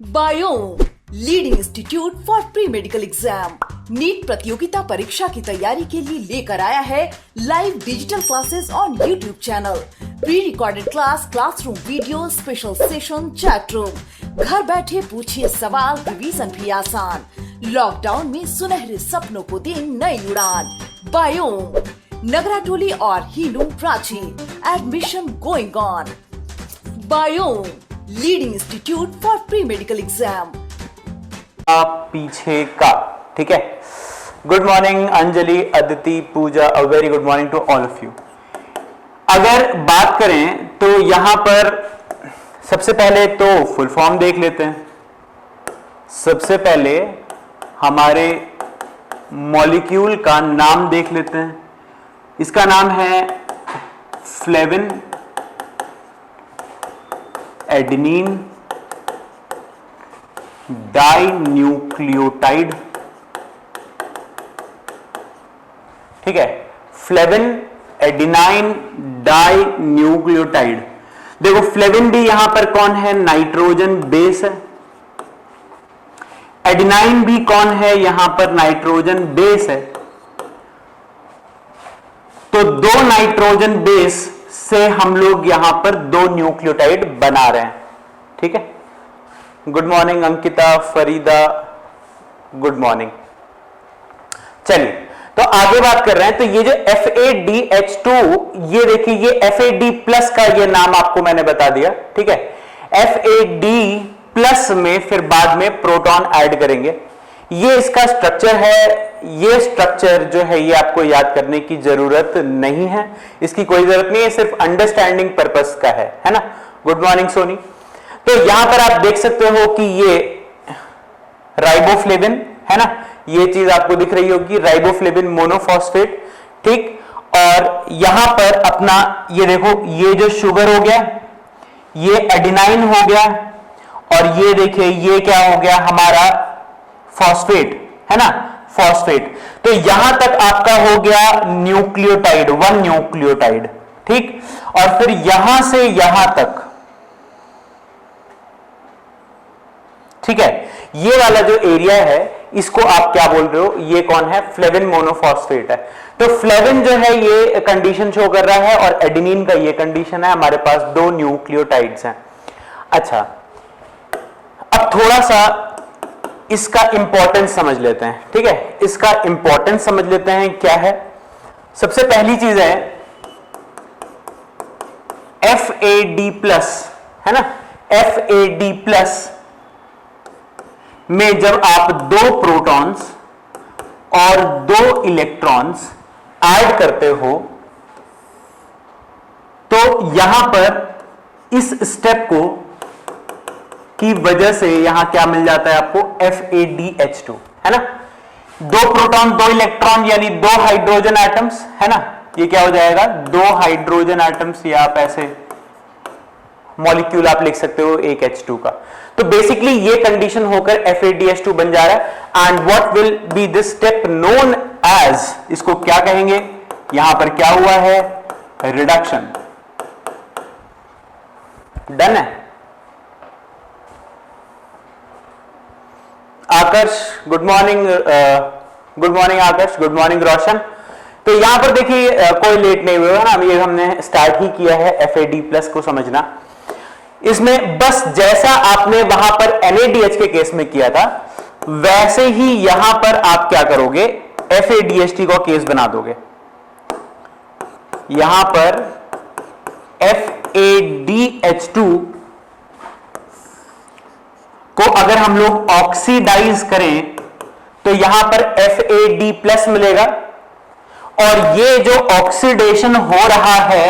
Biome leading institute for pre medical exam NEET प्रतियोगिता परीक्षा की तैयारी के लिए लेकर आया है live digital classes on YouTube channel, pre recorded class, classroom video, special session, chat room. घर बैठे पूछिए सवाल, रिवीजन भी आसान। लॉकडाउन में सुनहरे सपनों को दे नई उड़ान। बायोम नगराटोली और हीलू Ranchi, admission going on. Biyom leading institute for pre medical exam. पीछे का, ठीक है। Good morning Anjali, Aditi, Pooja, a very good morning to all of you. अगर बात करें तो यहां पर सबसे पहले तो फुल फॉर्म देख लेते हैं। सबसे पहले हमारे मॉलिक्यूल का नाम देख लेते हैं। इसका नाम है फ्लेविन एडेनिन डाइन्यूक्लियोटाइड, ठीक है। Flavin adenine dinucleotide. देखो फ्लेविन भी यहां पर कौन है, नाइट्रोजन बेस है। एडेनाइन भी कौन है, यहां पर नाइट्रोजन बेस है। तो दो नाइट्रोजन बेस से हम लोग यहां पर दो न्यूक्लियोटाइड बना रहे हैं, ठीक है। Good morning Ankita, Farida, good morning. चलिए तो आगे बात कर रहे हैं। तो ये जो FADH2, ये देखिए ये FAD प्लस का ये नाम आपको मैंने बता दिया, ठीक है। FAD प्लस में फिर बाद में प्रोटॉन ऐड करेंगे। ये इसका स्ट्रक्चर है। ये स्ट्रक्चर जो है ये आपको याद करने की जरूरत नहीं है, इसकी कोई जरूरत नहीं है, सिर्फ अंडरस्टैंडिंग पर्पस का है ना। Good morning Soni. तो यहां पर आप देख सकते हो कि ये राइबोफ्लेविन है ना, ये चीज आपको दिख रही होगी, राइबोफ्लेविन मोनोफॉस्फेट, ठीक। और यहां पर अपना ये देखो, ये जो शुगर हो गया, ये एडेनाइन हो गया, और ये देखिए ये क्या हो गया हमारा फॉस्फेट, है ना, फॉस्फेट। तो यहां तक आपका हो गया न्यूक्लियोटाइड, वन न्यूक्लियोटाइड, ठीक। और फिर यहां से यहां तक, ठीक है, ये वाला जो एरिया है इसको आप क्या बोल रहे हो, ये कौन है, फ्लेविन मोनोफॉस्फेट है। तो फ्लेविन जो है ये कंडीशन शो कर रहा है, और एडेनिन का ये कंडीशन है। हमारे पास दो न्यूक्लियोटाइड्स हैं। अच्छा, अब थोड़ा सा इसका इंपॉर्टेंस समझ लेते हैं, ठीक है। इसका इंपॉर्टेंस समझ लेते हैं क्या है। सबसे पहली चीज है FAD प्लस, है ना। FAD प्लस में जब आप दो प्रोटॉन्स और दो इलेक्ट्रॉन्स ऐड करते हो तो यहां पर इस स्टेप को की वजह से यहां क्या मिल जाता है आपको, FADH2, है ना। दो प्रोटॉन दो इलेक्ट्रॉन यानी दो हाइड्रोजन एटम्स, है ना। ये क्या हो जाएगा, दो हाइड्रोजन एटम्स, या आप ऐसे मॉलिक्यूल आप लिख सकते हो एक H2 का। तो बेसिकली ये कंडीशन होकर FADH2 बन जा रहा है। And what will be this step known as, इसको क्या कहेंगे, यहां पर क्या हुआ है, रिडक्शन। डन है। आकर्ष good morning, good morning आकर्ष, good morning रोशन। तो यहां पर देखिए कोई लेट नहीं हुआ ना, ये हमने स्टार्ट ही किया है FAD प्लस को समझना। इसमें बस जैसा आपने वहां पर NADH के केस में किया था वैसे ही यहां पर आप क्या करोगे, FADH3 को केस बना दोगे। यहां पर FADH2 को अगर हम लोग ऑक्सीडाइज करें तो यहां पर FAD प्लस मिलेगा, और ये जो ऑक्सीडेशन हो रहा है,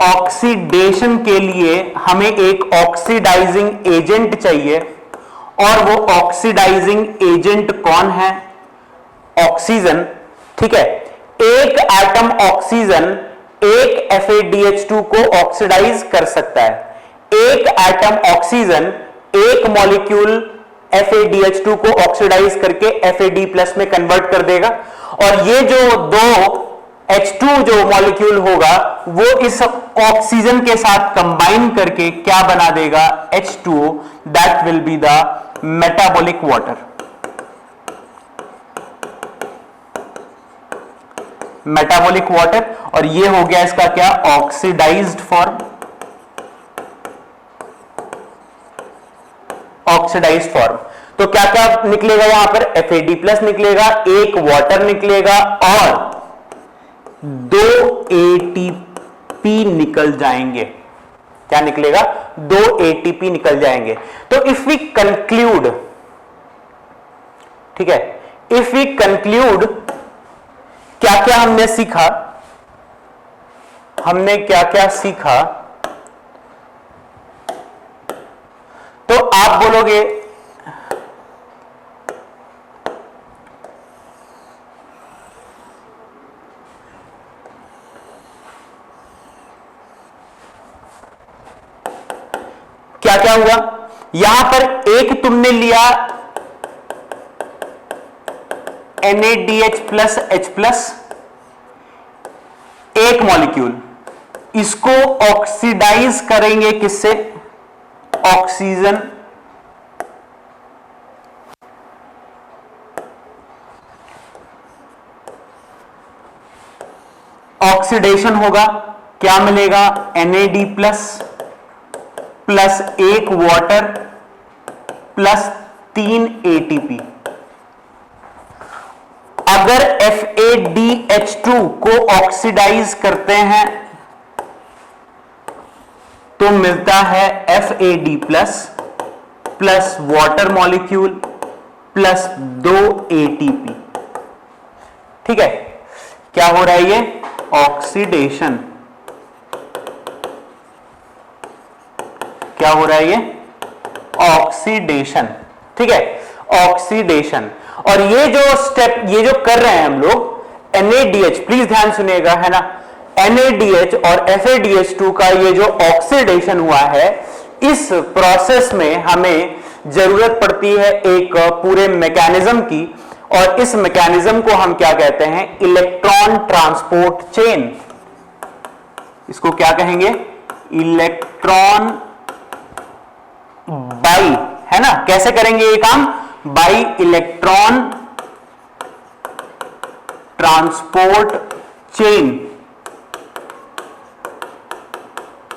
ऑक्सीडेशन के लिए हमें एक ऑक्सीडाइजिंग एजेंट चाहिए, और वो ऑक्सीडाइजिंग एजेंट कौन है, ऑक्सीजन, ठीक है। एक एटम ऑक्सीजन एक FADH2 को ऑक्सीडाइज कर सकता है। एक एटम ऑक्सीजन एक मॉलिक्यूल FADH2 को ऑक्सीडाइज करके FAD प्लस में कन्वर्ट कर देगा, और ये जो दो H2 जो मॉलिक्यूल होगा वो इस ऑक्सीजन के साथ कंबाइन करके क्या बना देगा, H2O, that will be the metabolic water. Metabolic water, और ये हो गया इसका क्या, ऑक्सीडाइज्ड फॉर्म। Oxidised form. तो क्या क्या निकलेगा यहां पर, FAD+ निकलेगा, एक वाटर निकलेगा और 2 ATP निकल जाएंगे। क्या निकलेगा, 2 ATP निकल जाएंगे। तो इफ वी कंक्लूड, ठीक है, इफ वी कंक्लूड, क्या क्या हमने सीखा, हमने क्या क्या सीखा, तो आप बोलोगे क्या क्या हुआ, यहां पर एक तुमने लिया NADH+H+, एक मॉलिक्यूल, इसको ऑक्सीडाइज करेंगे किससे, ऑक्सीजन, ऑक्सीडेशन होगा, क्या मिलेगा, NAD+ प्लस एक वाटर प्लस 3 ATP। अगर FADH2 को ऑक्सीडाइज करते हैं तो मिलता है FAD+ plus water molecule plus 2 ATP। ठीक है, क्या हो रहा है, ये ऑक्सीडेशन, क्या हो रहा है, ये ऑक्सीडेशन। ठीक है, ऑक्सीडेशन। और ये जो स्टेप, ये जो कर रहे हैं हम लोग, NADH, प्लीज ध्यान सुनिएगा, है ना, NADH और FADH2 का ये जो ऑक्सीडेशन हुआ है, इस प्रोसेस में हमें जरूरत पड़ती है एक पूरे मैकेनिज्म की, और इस मैकेनिज्म को हम क्या कहते हैं, इलेक्ट्रॉन ट्रांसपोर्ट चेन। इसको क्या कहेंगे, इलेक्ट्रॉन बाई, है ना, कैसे करेंगे ये काम, बाई इलेक्ट्रॉन ट्रांसपोर्ट चेन,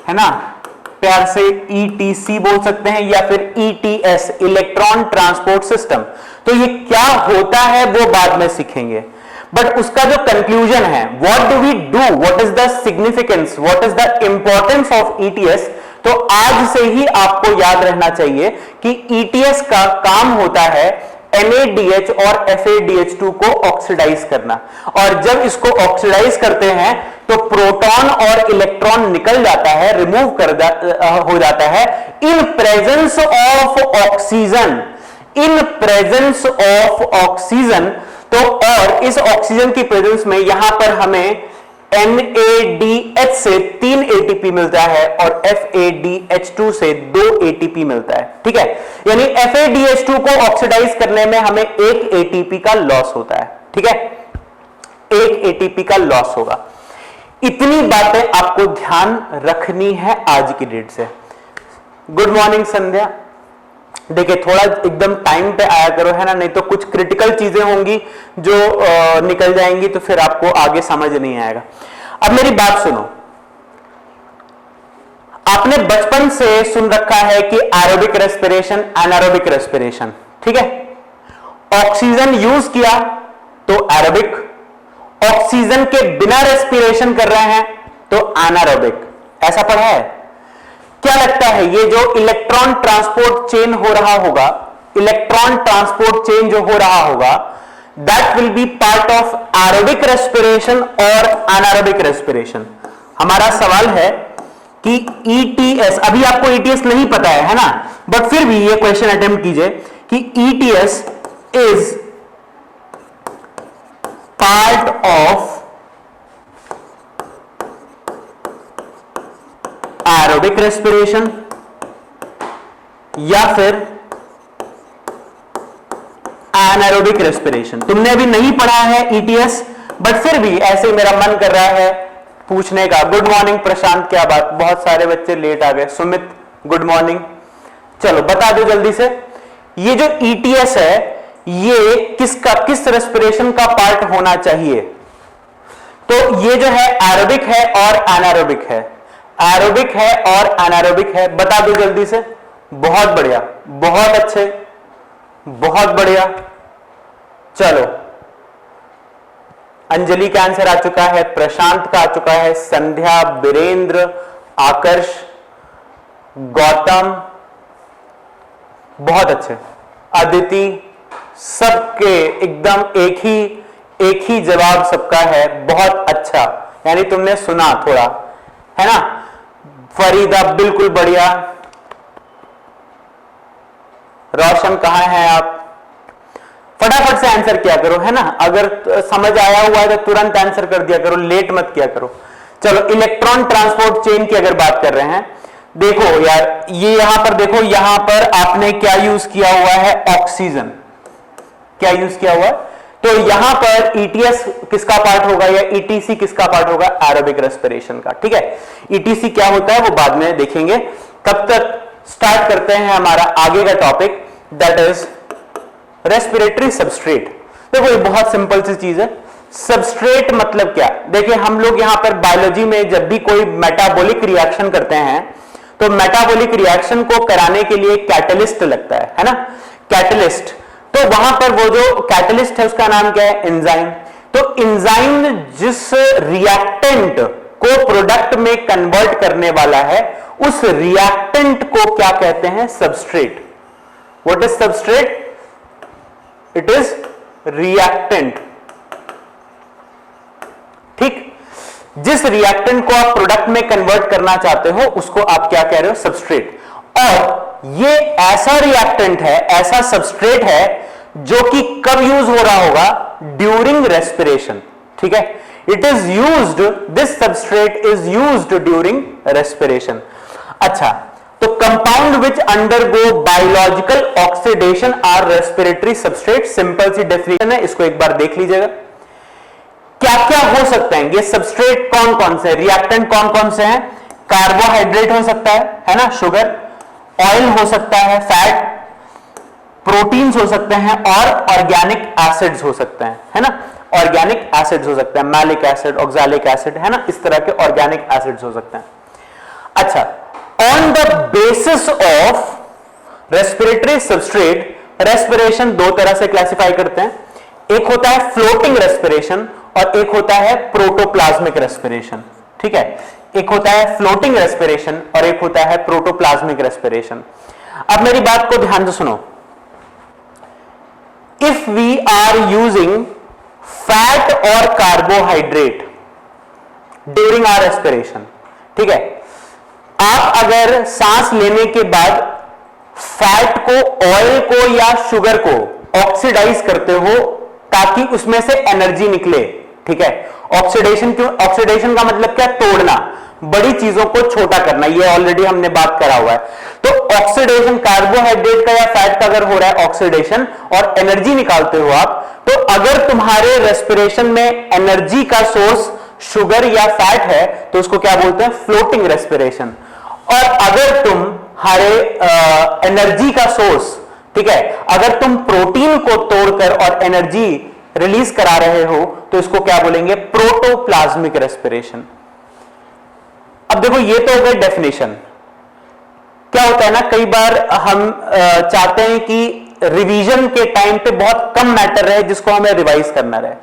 है ना, प्यार से ETC बोल सकते हैं या फिर ETS, इलेक्ट्रॉन ट्रांसपोर्ट सिस्टम। तो ये क्या होता है वो बाद में सीखेंगे, बट उसका जो कंक्लूजन है, what do we do, what is the significance, what is the importance of ETS, तो आज से ही आपको याद रहना चाहिए कि ETS का काम होता है NADH और FADH2 को ऑक्सीडाइज करना, और जब इसको ऑक्सीडाइज करते हैं तो प्रोटॉन और इलेक्ट्रॉन निकल जाता है, रिमूव हो जाता है in presence of oxygen, in presence of oxygen. तो और इस ऑक्सीजन की प्रेजेंस में यहां पर हमें NADH से 3 ATP मिलता है और FADH2 से 2 ATP मिलता है। ठीक है, यानी FADH2 को ऑक्सीडाइज करने में हमें 1 ATP का लॉस होता है। ठीक है, 1 ATP का लॉस होगा। इतनी बातें आपको ध्यान रखनी है आज की डेट से। गुड मॉर्निंग संध्या। देखिए, थोड़ा एकदम टाइम पे आया करो, है ना, नहीं तो कुछ क्रिटिकल चीजें होंगी जो निकल जाएंगी, तो फिर आपको आगे समझ नहीं आएगा। अब मेरी बात सुनो, आपने बचपन से सुन रखा है कि एरोबिक रेस्पिरेशन, एनारोबिक रेस्पिरेशन। ठीक है, ऑक्सीजन यूज किया तो एरोबिक, ऑक्सीजन के बिना रेस्पिरेशन कर रहे हैं तो एनारोबिक। ऐसा पढ़ा है? क्या लगता है, ये जो इलेक्ट्रॉन ट्रांसपोर्ट चेन हो रहा होगा, इलेक्ट्रॉन ट्रांसपोर्ट चेन जो हो रहा होगा, that will be part of aerobic respiration और एनारोबिक रेस्पिरेशन। हमारा सवाल है कि ETS, अभी आपको ETS नहीं पता है ना, बट फिर भी ये क्वेश्चन अटेम्प्ट कीजिए कि ETS is part of aerobic respiration या फिर एनारोबिक रेस्पिरेशन। तुमने अभी नहीं पढ़ा है ETS, बट फिर भी ऐसे मेरा मन कर रहा है पूछने का। गुड मॉर्निंग प्रशांत, क्या बात, बहुत सारे बच्चे लेट आ गए। Sumit good morning. चलो बता दो जल्दी से, ये जो ईटीएस है ये किस रेस्पिरेशन का पार्ट होना चाहिए? तो ये जो है एरोबिक है और एनारोबिक है, एरोबिक है और एनारोबिक है। बता दो जल्दी से। बहुत बढ़िया, बहुत अच्छे, बहुत बढ़िया। चलो अंजलि का आंसर आ चुका है, प्रशांत का आ चुका है, संध्या, बीरेंद्र, आकर्ष, गौतम, बहुत अच्छे, अदिति, सबके एकदम एक ही जवाब सबका है। बहुत अच्छा, यानी तुमने सुना थोड़ा, है ना। फरीदा बिल्कुल बढ़िया। रोशन कहां हैं आप? फटाफट से आंसर किया करो, है ना। अगर समझ आया हुआ है तो तुरंत आंसर कर दिया करो, लेट मत किया करो। चलो इलेक्ट्रॉन ट्रांसपोर्ट चेन की अगर बात कर रहे हैं, देखो यार ये यहां पर देखो, यहां पर आपने क्या यूज किया हुआ है? ऑक्सीजन। क्या यूज किया हुआ है? तो यहां पर ईटीएस किसका पार्ट होगा या ईटीसी किसका पार्ट होगा? एरोबिक रेस्पिरेशन का। ठीक है, ईटीसी क्या होता है वो बाद में देखेंगे। तब तक स्टार्ट करते हैं हमारा आगे का topic, that is respiratory substrate. देखो ये बहुत सिंपल सी चीज है। सबस्ट्रेट मतलब क्या? देखिए हम लोग यहां पर बायोलॉजी में जब भी कोई मेटाबॉलिक रिएक्शन करते हैं तो मेटाबॉलिक रिएक्शन को कराने के लिए कैटलिस्ट लगता है ना, कैटलिस्ट। तो वहां पर वो जो कैटलिस्ट है उसका नाम क्या है? एंजाइम। तो एंजाइम जिस रिएक्टेंट को प्रोडक्ट में कन्वर्ट करने वाला है उस रिएक्टेंट को क्या कहते हैं? Substrate. What is substrate? It is reactant. ठीक, जिस रिएक्टेंट को आप प्रोडक्ट में कन्वर्ट करना चाहते हो उसको आप क्या कह रहे हो? सबस्ट्रेट। और ये ऐसा रिएक्टेंट है, ऐसा सबस्ट्रेट है जो कि कब यूज हो रहा होगा? During respiration. ठीक है, it is used, this substrate is used during respiration. अच्छा, तो compound which undergo biological oxidation are respiratory substrate. Simple सी डेफिनेशन है, इसको एक बार देख लीजिएगा। क्या क्या हो सकते हैं ये सबस्ट्रेट? कौन कौन से रिएक्टेंट कौन कौन से हैं? कार्बोहाइड्रेट हो सकता है ना, शुगर, ऑयल हो सकता है, फैट, प्रोटीन्स हो सकते हैं और ऑर्गेनिक एसिड्स हो सकते हैं, है ना। ऑर्गेनिक एसिड्स हो सकते हैं, मैलिक एसिड, ऑक्सैलिक एसिड, है ना, इस तरह के ऑर्गेनिक एसिड्स हो सकते हैं। अच्छा, on the basis of respiratory substrate, respiration दो तरह से क्लासिफाई करते हैं। एक होता है फ्लोटिंग रेस्पिरेशन और एक होता है प्रोटोप्लाज्मिक रेस्पिरेशन। ठीक है, एक होता है फ्लोटिंग रेस्पिरेशन और एक होता है प्रोटोप्लाज्मिक रेस्पिरेशन। अब मेरी बात को ध्यान से सुनो। If we are using fat और कार्बोहाइड्रेट ड्यूरिंग आर रेस्पिरेशन, ठीक है, आप अगर सांस लेने के बाद फैट को, ऑयल को या शुगर को ऑक्सीडाइज करते हो ताकि उसमें से एनर्जी निकले। ठीक है, ऑक्सीडेशन क्यों? ऑक्सीडेशन का मतलब क्या? तोड़ना, बड़ी चीजों को छोटा करना, ये ऑलरेडी हमने बात करा हुआ है। तो ऑक्सीडेशन कार्बोहाइड्रेट का या फैट का अगर हो रहा है ऑक्सीडेशन और एनर्जी निकालते हो आप, तो अगर तुम्हारे रेस्पिरेशन में एनर्जी का सोर्स शुगर या फैट है तो उसको क्या बोलते हैं? Floating respiration. और अगर तुम्हारे एनर्जी का सोर्स, ठीक है, अगर तुम प्रोटीन को तोड़कर और एनर्जी रिलीज करा रहे हो तो इसको क्या बोलेंगे? Protoplasmic respiration. अब देखो ये तो हो गई डेफिनेशन। क्या होता है ना, कई बार हम चाहते हैं कि रिवीजन के टाइम पे बहुत कम मैटर रहे जिसको हमें रिवाइज करना रहे,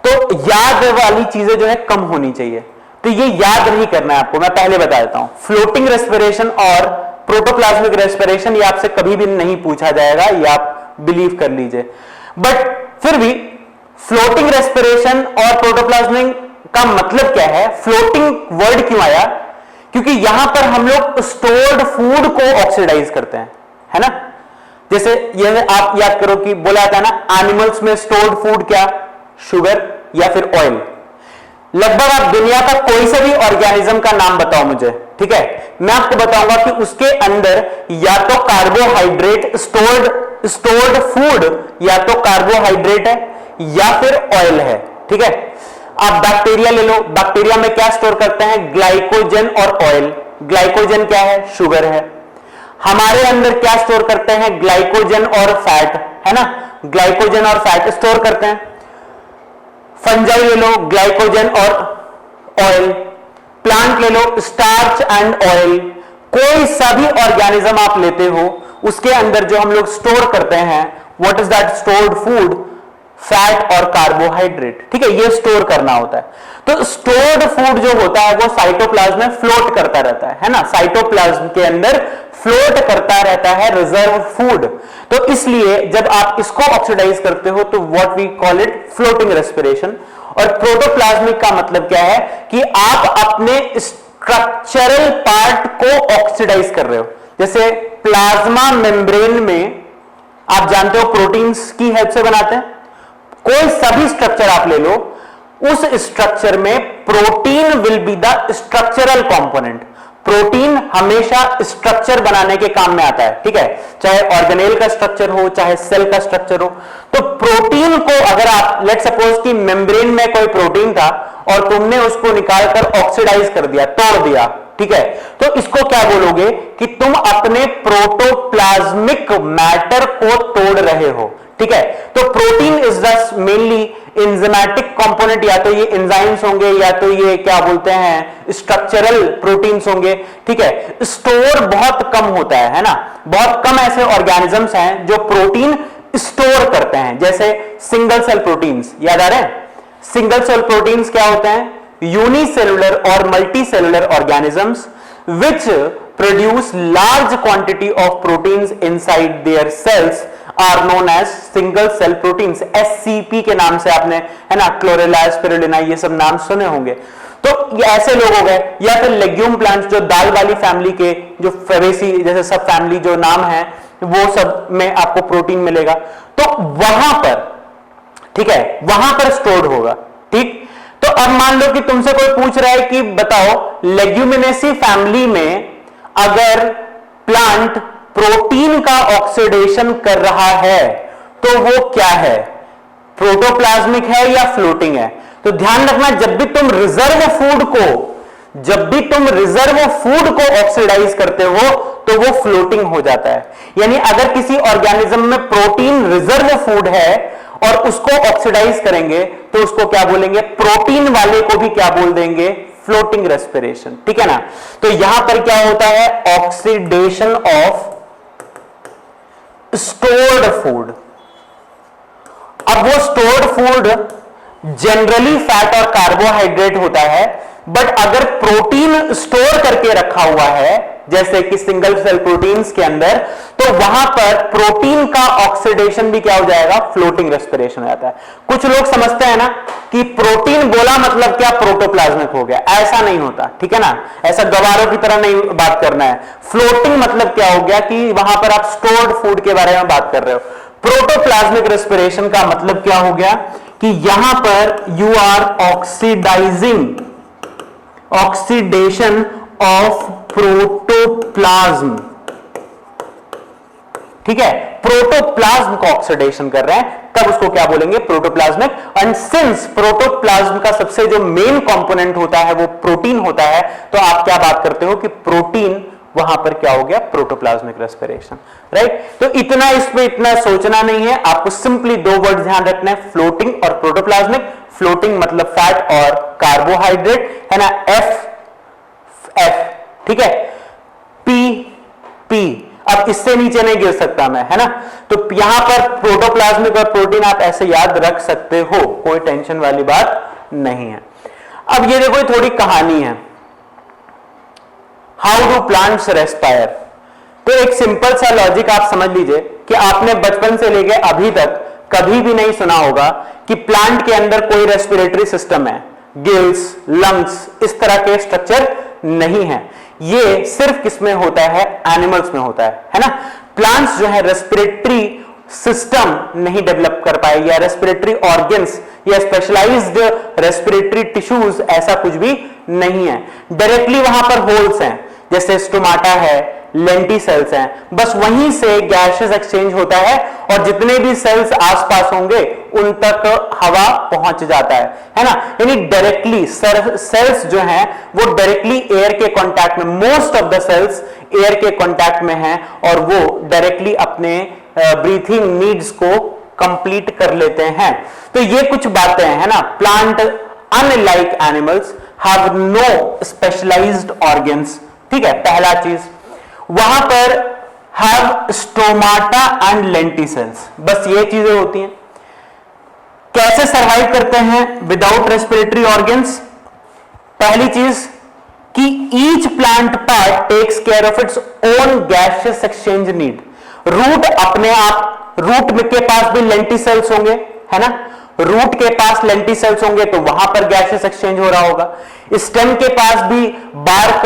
तो याद वाली चीजें जो है कम होनी चाहिए। तो ये याद नहीं करना है आपको, मैं पहले बता देता हूं। फ्लोटिंग रेस्पिरेशन और प्रोटोप्लाज्मिक रेस्पिरेशन ये आपसे कभी भी नहीं पूछा जाएगा, ये आप बिलीव कर लीजिए। बट फिर भी फ्लोटिंग रेस्पिरेशन और प्रोटोप्लाज्मिक का मतलब क्या है? फ्लोटिंग वर्ड क्यों आया? क्योंकि यहां पर हम लोग स्टोर्ड फूड को ऑक्सीडाइज करते हैं, है ना। जैसे ये आप याद करो कि बोला जाता है ना, एनिमल्स में स्टोर्ड फूड क्या? शुगर या फिर ऑयल। लगभग आप दुनिया का कोई सा भी ऑर्गेनिज्म का नाम बताओ मुझे, ठीक है, मैं आपको बताऊंगा कि उसके अंदर या तो कार्बोहाइड्रेट, स्टोर्ड फूड या तो कार्बोहाइड्रेट है या फिर ऑयल है। ठीक है। अब बैक्टीरिया ले लो, बैक्टीरिया में क्या स्टोर करते हैं? ग्लाइकोजन और ऑयल। ग्लाइकोजन क्या है? शुगर है। हमारे अंदर क्या स्टोर करते हैं? ग्लाइकोजन और फैट, है ना, ग्लाइकोजन और फैट स्टोर करते हैं। फंजाई ले लो, ग्लाइकोजन और ऑयल। प्लांट ले लो, स्टार्च एंड ऑयल। कोई सा भी ऑर्गेनिज्म आप लेते हो, उसके अंदर जो हम लोग स्टोर करते हैं, what is that stored food? Fat और कार्बोहाइड्रेट, ठीक है, ये स्टोर करना होता है। तो स्टोर्ड फूड जो होता है वो साइटोप्लाज्म में फ्लोट करता रहता है ना, साइटोप्लाज्म के अंदर फ्लोट करता रहता है रिजर्व फूड। तो इसलिए जब आप इसको ऑक्सीडाइज करते हो तो what we call it floating respiration. और प्रोटोप्लाज्मिक का मतलब क्या है कि आप अपने स्ट्रक्चरल पार्ट को ऑक्सीडाइज कर रहे हो। जैसे प्लाज्मा मेम्ब्रेन में आप जानते हो प्रोटीन्स की हेल्प से बनाते हैं। कोई सभी स्ट्रक्चर आप ले लो, उस स्ट्रक्चर में protein will be the structural component. Protein हमेशा स्ट्रक्चर बनाने के काम में आता है, ठीक है, चाहे ऑर्गेनेल का स्ट्रक्चर हो, चाहे सेल का स्ट्रक्चर हो। तो प्रोटीन को अगर आप लेट सपोज कि मेम्ब्रेन में कोई प्रोटीन था और तुमने उसको निकालकर ऑक्सीडाइज कर दिया, तोड़ दिया, ठीक है, तो इसको क्या बोलोगे कि तुम अपने प्रोटोप्लाज्मिक मैटर को तोड़ रहे हो, ठीक है। तो protein is the mainly enzymatic component, या तो ये एंजाइम्स होंगे या तो ये क्या बोलते हैं स्ट्रक्चरल प्रोटीन्स होंगे, ठीक है। स्टोर बहुत कम होता है ना, बहुत कम ऐसे ऑर्गेनिजम्स हैं जो प्रोटीन स्टोर करते हैं, जैसे सिंगल सेल प्रोटीन्स, याद आ रहे हैं? सिंगल सेल प्रोटीन्स क्या होते हैं? यूनिसेलुलर और multi cellular organisms which produce large quantity of proteins inside their cells are known as single cell proteins. SCP के नाम से आपने, है ना, क्लोरेला, स्पिरुलिना, ये सब नाम सुने होंगे। तो ये ऐसे लोग हो गए। या फिर लेग्यूम प्लांट्स जो दाल वाली फैमिली के, जो फेबेसी जैसे सब फैमिली जो नाम है, वो सब में आपको प्रोटीन मिलेगा। तो वहां पर, ठीक है, वहां पर स्टोर्ड होगा, ठीक। तो अब मान लो कि तुमसे कोई पूछ रहा है कि बताओ लेग्यूमिनेसी फैमिली में अगर प्लांट प्रोटीन का ऑक्सीडेशन कर रहा है तो वो क्या है? प्रोटोप्लाज्मिक है या फ्लोटिंग है? तो ध्यान रखना, जब भी तुम रिजर्व फूड को ऑक्सीडाइज करते हो तो वो फ्लोटिंग हो जाता है। यानी अगर किसी ऑर्गेनिज्म में प्रोटीन रिजर्व फूड है और उसको ऑक्सीडाइज करेंगे तो उसको क्या बोलेंगे? प्रोटीन वाले को भी क्या बोल देंगे? फ्लोटिंग रेस्पिरेशन, ठीक है ना। तो यहां पर क्या होता है? Oxidation of stored food. अब वो स्टोर्ड फूड जनरली फैट और कार्बोहाइड्रेट होता है, बट अगर प्रोटीन स्टोर करके रखा हुआ है जैसे कि सिंगल सेल प्रोटीन्स के अंदर, तो वहां पर प्रोटीन का ऑक्सीडेशन भी क्या हो जाएगा? फ्लोटिंग रेस्पिरेशन हो जाता है। कुछ लोग समझते हैं ना कि प्रोटीन बोला मतलब क्या प्रोटोप्लाज्मिक हो गया, ऐसा नहीं होता, ठीक है ना, ऐसा गवारों की तरह नहीं बात करना है। फ्लोटिंग मतलब क्या हो गया कि वहां पर आप स्टोर्ड फूड के बारे में बात कर रहे हो। प्रोटोप्लाज्मिक रेस्पिरेशन का मतलब क्या हो गया कि यहां पर you are oxidising, oxidation of protoplasm, ठीक है, प्रोटोप्लाज्म को ऑक्सीडेशन कर रहे हैं, तब उसको क्या बोलेंगे? प्रोटोप्लाज्मिक। एंड सिंस प्रोटोप्लाज्म का सबसे जो मेन कंपोनेंट होता है वो प्रोटीन होता है, तो आप क्या बात करते हो कि प्रोटीन वहां पर क्या हो गया? Protoplasmic respiration, right. तो इतना इसमें इतना सोचना नहीं है, आपको सिंपली दो वर्ड ध्यान रखना है, फ्लोटिंग और प्रोटोप्लाज्मिक। फ्लोटिंग मतलब फैट और कार्बोहाइड्रेट, है ना, एफ, ठीक है, पी। अब इससे नीचे नहीं गिर सकता मैं, है ना। तो यहां पर प्रोटोप्लाज्मिक और प्रोटीन आप ऐसे याद रख सकते हो, कोई टेंशन वाली बात नहीं है। अब ये देखो थोड़ी कहानी है, हाउ डू प्लांट्स रेस्पायर। तो एक सिंपल सा लॉजिक आप समझ लीजिए कि आपने बचपन से लेके अभी तक कभी भी नहीं सुना होगा कि प्लांट के अंदर कोई रेस्पिरेटरी सिस्टम है, गिल्स, लंग्स, इस तरह के स्ट्रक्चर नहीं है। ये सिर्फ किसमें होता है? एनिमल्स में होता है ना। प्लांट्स जो है रेस्पिरेटरी सिस्टम नहीं डेवलप कर पाए, या रेस्पिरेटरी ऑर्गन्स या स्पेशलाइज्ड रेस्पिरेटरी टिश्यूज, ऐसा कुछ भी नहीं है। डायरेक्टली वहां पर होल्स हैं, जैसे स्टोमाटा है, लेंटिसेल्स हैं, बस वहीं से गैसेस एक्सचेंज होता है और जितने भी सेल्स आसपास होंगे उन तक हवा पहुंच जाता है ना। यानी डायरेक्टली सेल्स जो हैं वो डायरेक्टली एयर के कांटेक्ट में, most of the cells air के कांटेक्ट में हैं और वो डायरेक्टली अपने ब्रीथिंग नीड्स को कंप्लीट कर लेते हैं। तो ये कुछ बातें हैं ना। Plant unlike animals have no specialised organs, ठीक है, पहला चीज। वहां पर हैव स्टोमाटा एंड लेंटिसेल्स, बस ये चीजें होती हैं। कैसे सरवाइव करते हैं विदाउट रेस्पिरेटरी ऑर्गन्स? पहली चीज कि each plant part takes care of its own gaseous exchange need. Root अपने आप, रूट के पास भी लेंटिसेल्स होंगे, है ना, रूट के पास लेंटिसेल्स होंगे तो वहां पर गैसेस एक्सचेंज हो रहा होगा। स्टेम के पास भी बार्क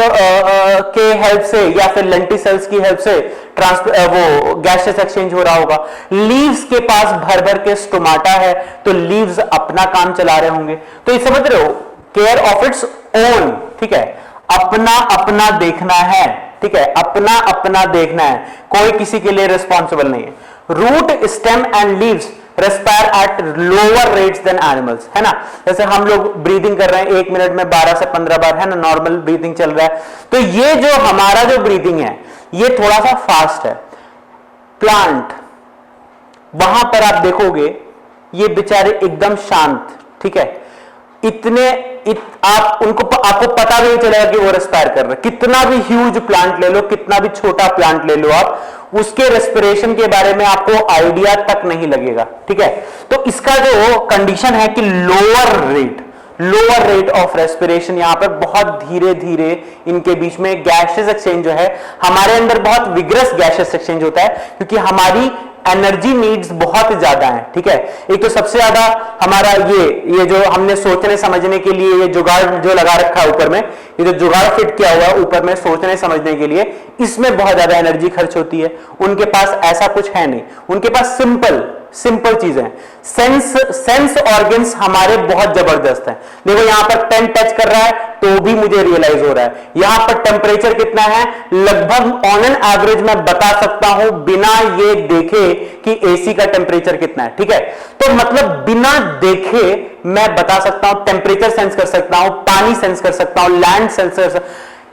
के हेल्प से या फिर लेंटिसेल्स की हेल्प से वो गैसेस एक्सचेंज हो रहा होगा। लीव्स के पास भर भर के स्टोमाटा है तो लीव्स अपना काम चला रहे होंगे। तो ये समझ रहे हो, केयर ऑफ इट्स ओन, ठीक है, अपना अपना देखना है, ठीक है, अपना अपना देखना है, कोई किसी के लिए रिस्पॉन्सिबल नहीं है। Root, stem and leaves respire at lower rates than animals, है ना। जैसे हम लोग ब्रीदिंग कर रहे हैं 1 मिनट में 12 से 15 बार, है ना, नॉर्मल ब्रीदिंग चल रहा है। तो ये जो हमारा जो ब्रीदिंग है ये थोड़ा सा फास्ट है। प्लांट, वहां पर आप देखोगे ये बेचारे एकदम शांत, ठीक है, आपको पता भी नहीं चलेगा कि वो रेस्पायर कर रहे हैं। कितना भी ह्यूज प्लांट ले लो, कितना भी छोटा प्लांट ले लो आप, उसके रेस्पिरेशन के बारे में आपको आइडिया तक नहीं लगेगा, ठीक है। तो इसका जो कंडीशन है कि लोअर रेट ऑफ रेस्पिरेशन, यहां पर बहुत धीरे धीरे इनके बीच में गैसेस एक्सचेंज जो है, हमारे अंदर बहुत विग्रस गैसेस एक्सचेंज होता है क्योंकि हमारी एनर्जी नीड्स बहुत ज्यादा हैं, ठीक है। एक तो सबसे ज्यादा हमारा ये जो हमने सोचने समझने के लिए ये जुगाड़ जो लगा रखा है ऊपर में, ये जो जुगाड़ फिट किया हुआ है ऊपर में सोचने समझने के लिए, इसमें बहुत ज्यादा एनर्जी खर्च होती है। उनके पास ऐसा कुछ है नहीं, उनके पास सिंपल चीजें हैं। सेंस ऑर्गन्स हमारे बहुत जबरदस्त हैं। देखो यहां पर पेन टच कर रहा है तो भी मुझे रियलाइज हो रहा है। यहां पर टेम्परेचर कितना है, लगभग ऑन एन एवरेज मैं बता सकता हूं बिना ये देखे कि एसी का टेम्परेचर कितना है, ठीक है। तो मतलब बिना देखे मैं बता सकता हूं, टेम्परेचर सेंस कर सकता हूं, पानी सेंस कर सकता हूं, लैंड सेंस कर सकता हूं,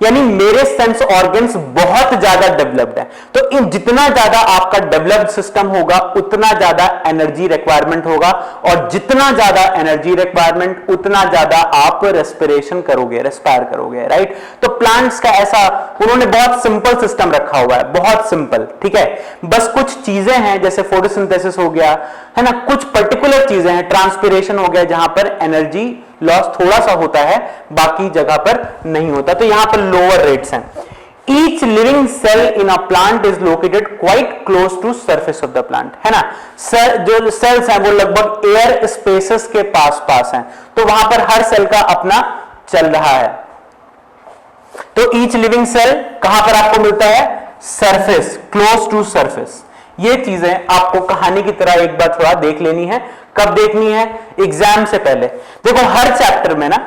यानी मेरे सेंस ऑर्गन्स बहुत ज्यादा डेवलप्ड है। तो इन जितना ज्यादा आपका डेवलप्ड सिस्टम होगा उतना ज्यादा एनर्जी रिक्वायरमेंट होगा और जितना ज्यादा एनर्जी रिक्वायरमेंट उतना ज्यादा आप रेस्पिरेशन करोगे, रेस्पायर करोगे, राइट। तो प्लांट्स का ऐसा उन्होंने बहुत सिंपल सिस्टम रखा हुआ है, बहुत सिंपल, ठीक है। बस कुछ चीजें हैं जैसे फोटोसिंथेसिस हो गया, है ना, कुछ पर्टिकुलर चीजें हैं, ट्रांसपिरेशन हो गया जहां पर एनर्जी लॉस थोड़ा सा होता है, बाकी जगह पर नहीं होता। तो यहां पर लोअर रेट्स हैं। Each living cell in a plant is located quite close to surface of the plant, है ना। जो सेल्स हैं वो लगभग एयर स्पेसेस के पास हैं, तो वहां पर हर सेल का अपना चल रहा है। तो ईच लिविंग सेल कहां पर आपको मिलता है, सरफेस, क्लोज टू सरफेस। ये चीजें आपको कहानी की तरह एक बार थोड़ा देख लेनी है। कब देखनी है, एग्जाम से पहले। देखो हर चैप्टर में ना,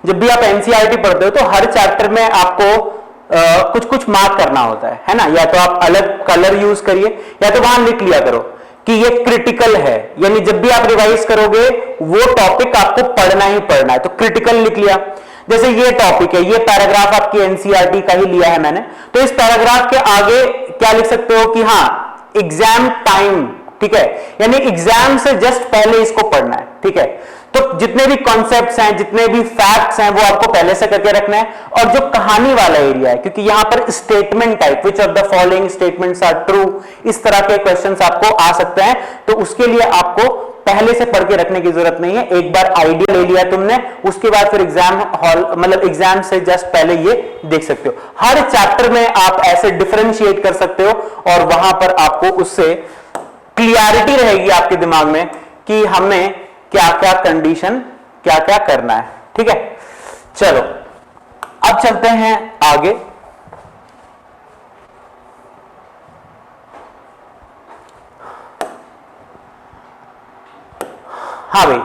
जब भी आप एनसीईआरटी पढ़ते हो तो हर चैप्टर में आपको कुछ कुछ मार्क करना होता है ना। या तो आप अलग कलर यूज करिए या तो वहां लिख लिया करो कि ये क्रिटिकल है, यानी जब भी आप रिवाइज करोगे वो टॉपिक आपको पढ़ना ही पढ़ना है, तो क्रिटिकल लिख लिया। जैसे ये टॉपिक है, ये पैराग्राफ आपकी एनसीईआरटी का ही लिया है मैंने, तो इस पैराग्राफ के आगे क्या लिख सकते हो कि हाँ एग्जाम टाइम, ठीक है, यानी एग्जाम से जस्ट पहले इसको पढ़ना है, ठीक है। तो जितने भी कॉन्सेप्ट्स हैं, जितने भी फैक्ट्स हैं वो आपको पहले से करके रखना है। और जो कहानी वाला एरिया है, क्योंकि यहां पर statement type, which of the following statements are true, इस तरह के क्वेश्चंस आपको आ सकते हैं, तो उसके लिए आपको पहले से पढ़ के रखने की जरूरत नहीं है। एक बार आइडिया ले लिया तुमने, उसके बाद फिर एग्जाम हॉल मतलब एग्जाम से जस्ट पहले ये देख सकते हो। हर चैप्टर में आप ऐसे डिफरेंशिएट कर सकते हो और वहां पर आपको उससे क्लियरिटी रहेगी आपके दिमाग में कि हमें क्या क्या कंडीशन, क्या क्या करना है, ठीक है। चलो अब चलते हैं आगे। हाँ भाई,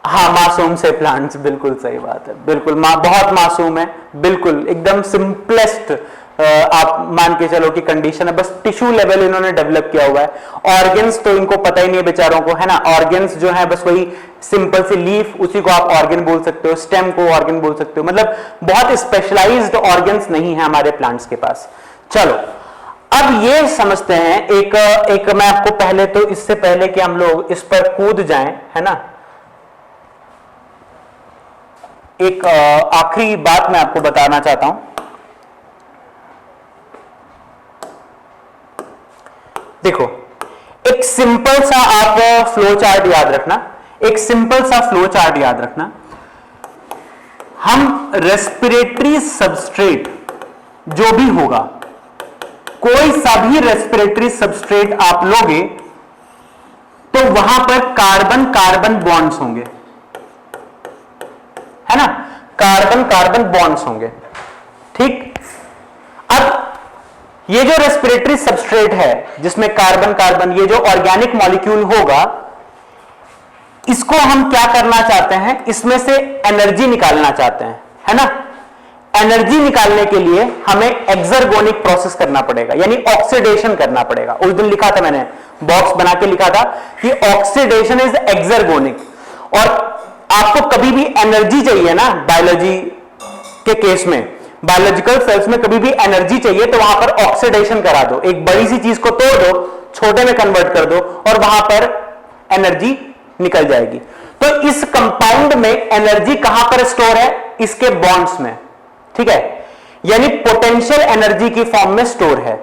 हाँ मास मासूम से प्लांट्स, बिल्कुल सही बात है, बिल्कुल बहुत मासूम है, बिल्कुल एकदम सिंपलेस्ट आप मान के चलो कि कंडीशन है, बस टिश्यू लेवल इन्होंने डेवलप किया हुआ है। ऑर्गन्स तो इनको पता ही नहीं है बेचारों को, है ना। ऑर्गन्स जो है बस वही सिंपल सी लीफ, उसी को आप ऑर्गन बोल सकते हो, स्टेम को ऑर्गन बोल सकते हो, मतलब बहुत स्पेशलाइज्ड ऑर्गन्स नहीं है हमारे प्लांट्स के पास। चलो अब ये समझते हैं, एक मैं आपको पहले तो इससे पहले कि हम लोग इस पर कूद जाएं, है ना, एक आखिरी बात मैं आपको बताना चाहता हूं। देखो एक सिंपल सा आप फ्लो चार्ट याद रखना, एक सिंपल सा फ्लो चार्ट याद रखना। हम रेस्पिरेटरी सबस्ट्रेट जो भी होगा, कोई सा भी रेस्पिरेटरी सबस्ट्रेट आप लोगे तो वहां पर कार्बन कार्बन बॉन्ड्स होंगे, है ना, कार्बन कार्बन बॉन्ड्स होंगे, ठीक। अब ये जो रेस्पिरेटरी सबस्ट्रेट है जिसमें कार्बन कार्बन, ये जो ऑर्गेनिक मॉलिक्यूल होगा, इसको हम क्या करना चाहते हैं, इसमें से एनर्जी निकालना चाहते हैं, है ना। एनर्जी निकालने के लिए हमें एक्सर्गोनिक प्रोसेस करना पड़ेगा, यानी ऑक्सीडेशन करना पड़ेगा। उस दिन लिखा था मैंने, बॉक्स बना के लिखा था कि ऑक्सीडेशन इज एक्सर्गोनिक। और आपको कभी भी एनर्जी चाहिए ना, बायोलॉजी के केस में, बायोलॉजिकल सेल्स में कभी भी एनर्जी चाहिए तो वहां पर ऑक्सीडेशन करा दो, एक बड़ी सी चीज को तोड़ दो, छोटे में कन्वर्ट कर दो और वहां पर एनर्जी निकल जाएगी। तो इस कंपाउंड में एनर्जी कहां पर स्टोर है, इसके बॉन्ड्स में, ठीक है, यानी पोटेंशियल एनर्जी की फॉर्म में स्टोर है।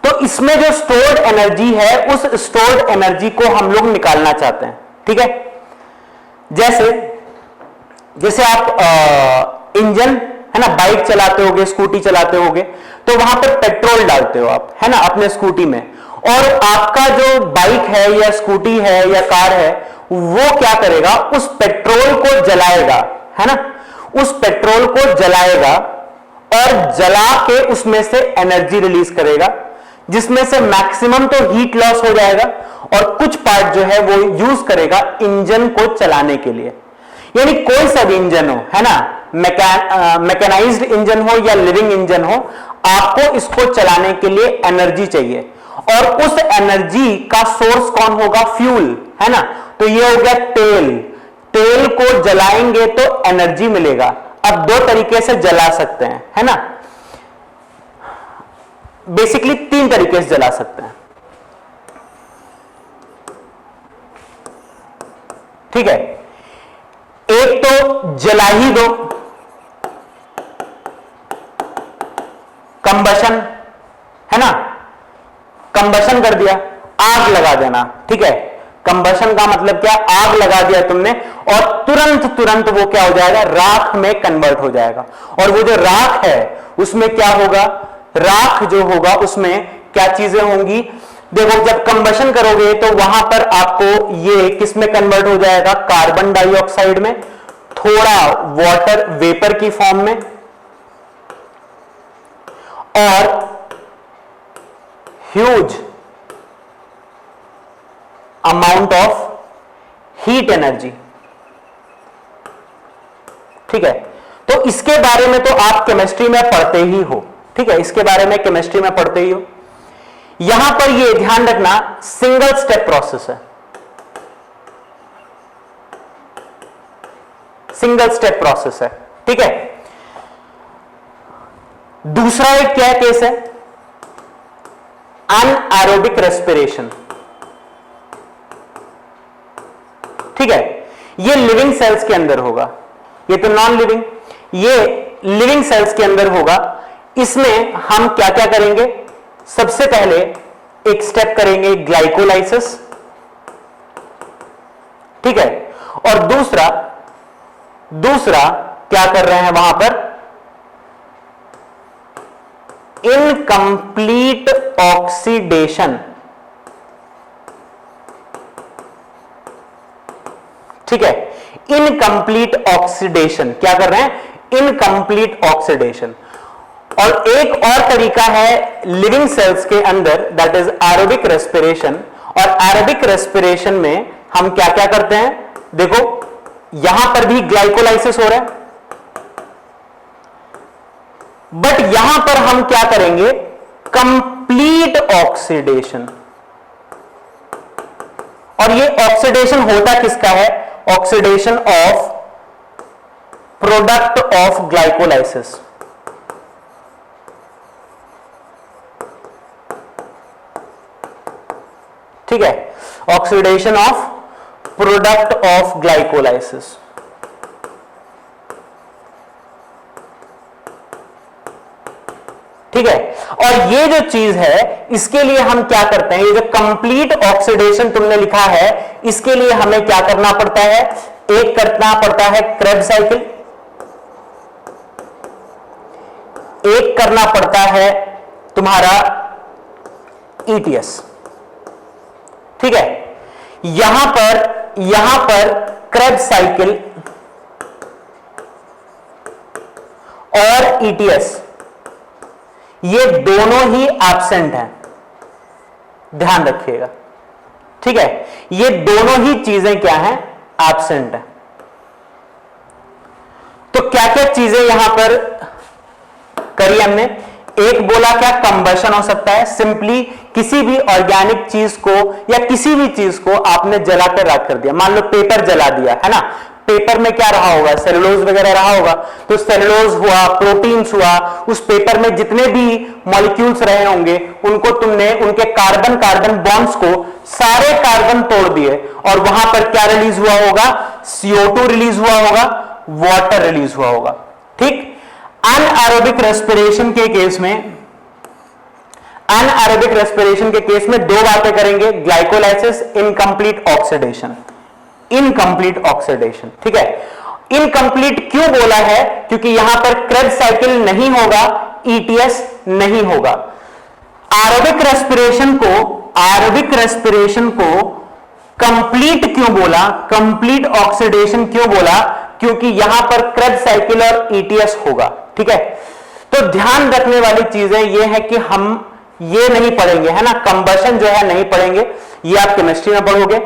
तो इसमें जो स्टोर्ड एनर्जी है, उस स्टोर्ड एनर्जी को हम लोग निकालना चाहते हैं, ठीक है। जैसे आप इंजन, है ना, बाइक चलाते होगे, स्कूटी चलाते होगे, तो वहां पर पेट्रोल डालते हो आप, है ना, अपने स्कूटी में, और आपका जो बाइक है या स्कूटी है या कार है, वो क्या करेगा, उस पेट्रोल को जलाएगा, है ना, उस पेट्रोल को जलाएगा और जला के उसमें से एनर्जी रिलीज करेगा, जिसमें से मैक्सिमम तो हीट लॉस हो जाएगा और कुछ पार्ट जो है वो यूज करेगा इंजन को चलाने के लिए। यानी कोई सा भी इंजन हो, है ना, मैकेनाइज्ड इंजन हो या लिविंग इंजन हो, आपको इसको चलाने के लिए एनर्जी चाहिए, और उस एनर्जी का सोर्स कौन होगा, फ्यूल, है ना। तो ये हो गया तेल, तेल को जलाएंगे तो एनर्जी मिलेगा। अब दो तरीके से जला सकते हैं, है ना, बेसिकली तीन तरीके से जला सकते हैं, ठीक है। एक तो जला ही दो, कंबशन, है ना, कंबशन कर दिया, आग लगा देना, ठीक है। कंबशन का मतलब क्या, आग लगा दिया तुमने और तुरंत तुरंत वो क्या हो जाएगा, राख में कन्वर्ट हो जाएगा। और वो जो राख है उसमें क्या होगा, राख जो होगा उसमें क्या चीजें होंगी, देखो जब कंबशन करोगे तो वहां पर आपको ये किस में कन्वर्ट हो जाएगा, कार्बन डाइऑक्साइड में, थोड़ा वाटर वेपर की फॉर्म में, और huge amount of heat energy, ठीक है। तो इसके बारे में तो आप केमिस्ट्री में पढ़ते ही हो, ठीक है, इसके बारे में केमिस्ट्री में पढ़ते ही हो। यहां पर ये ध्यान रखना, सिंगल स्टेप प्रोसेस है, सिंगल स्टेप प्रोसेस है, ठीक है। दूसरा एक क्या केस है, अनएरोबिक रेस्पिरेशन, ठीक है। ये लिविंग सेल्स के अंदर होगा, ये तो नॉन लिविंग, ये लिविंग सेल्स के अंदर होगा। इसमें हम क्या क्या करेंगे, सबसे पहले एक स्टेप करेंगे ग्लाइकोलाइसिस, ठीक है। और दूसरा क्या कर रहे हैं वहां पर, इनकंप्लीट ऑक्सीडेशन, ठीक है। इनकंप्लीट ऑक्सीडेशन क्या कर रहे हैं, इनकंप्लीट ऑक्सीडेशन। और एक और तरीका है लिविंग सेल्स के अंदर, दैट इज एरोबिक रेस्पिरेशन। और एरोबिक रेस्पिरेशन में हम क्या क्या करते हैं, देखो यहां पर भी ग्लाइकोलाइसिस हो रहा है, बट यहां पर हम क्या करेंगे, कंप्लीट ऑक्सीडेशन। और ये ऑक्सीडेशन होता किसका है, oxidation of product of glycolysis. ठीक है, oxidation of product of glycolysis. ठीक है, और ये जो चीज है इसके लिए हम क्या करते हैं, ये जो कंप्लीट ऑक्सीडेशन तुमने लिखा है इसके लिए हमें क्या करना पड़ता है, एक करना पड़ता है क्रेब्स साइकिल, एक करना पड़ता है तुम्हारा ईटीएस। ठीक है, यहां पर क्रेब्स साइकिल और ईटीएस ये दोनों ही एब्सेंट हैं, ध्यान रखिएगा। ठीक है, ये दोनों ही चीजें क्या हैं, एब्सेंट हैं। तो क्या क्या चीजें यहां पर करी हमने, एक बोला क्या, कंबशन हो सकता है, सिंपली किसी भी ऑर्गेनिक चीज को या किसी भी चीज को आपने जलाकर राख कर दिया, मान लो पेपर जला दिया है ना, पेपर में क्या रहा होगा, सेलुलोज वगैरह रहा होगा, तो सेलुलोज हुआ, प्रोटीन्स हुआ, उस पेपर में जितने भी मॉलिक्यूल्स रहे होंगे उनको तुमने उनके कार्बन कार्बन बॉन्ड्स को सारे कार्बन तोड़ दिए और वहां पर क्या रिलीज हुआ होगा, CO2 रिलीज हुआ होगा, वाटर रिलीज हुआ होगा। ठीक, अनएरोबिक रेस्पिरेशन के केस में, अनएरोबिक रेस्पिरेशन के केस में दो बातें करेंगे, glycolysis, incomplete oxidation, incomplete oxidation. ठीक है, इनकंप्लीट क्यों बोला है, क्योंकि यहां पर क्रेब्स साइकिल नहीं होगा, ईटीएस नहीं होगा। एरोबिक रेस्पिरेशन को कंप्लीट क्यों बोला, कंप्लीट ऑक्सीडेशन क्यों बोला, क्योंकि यहां पर क्रेब्स साइकिल और ईटीएस होगा। ठीक है, तो ध्यान रखने वाली चीजें ये है कि हम ये नहीं पढ़ेंगे, है ना, कंबशन जो है नहीं पढ़ेंगे, ये आप केमिस्ट्री में पढ़ोगे।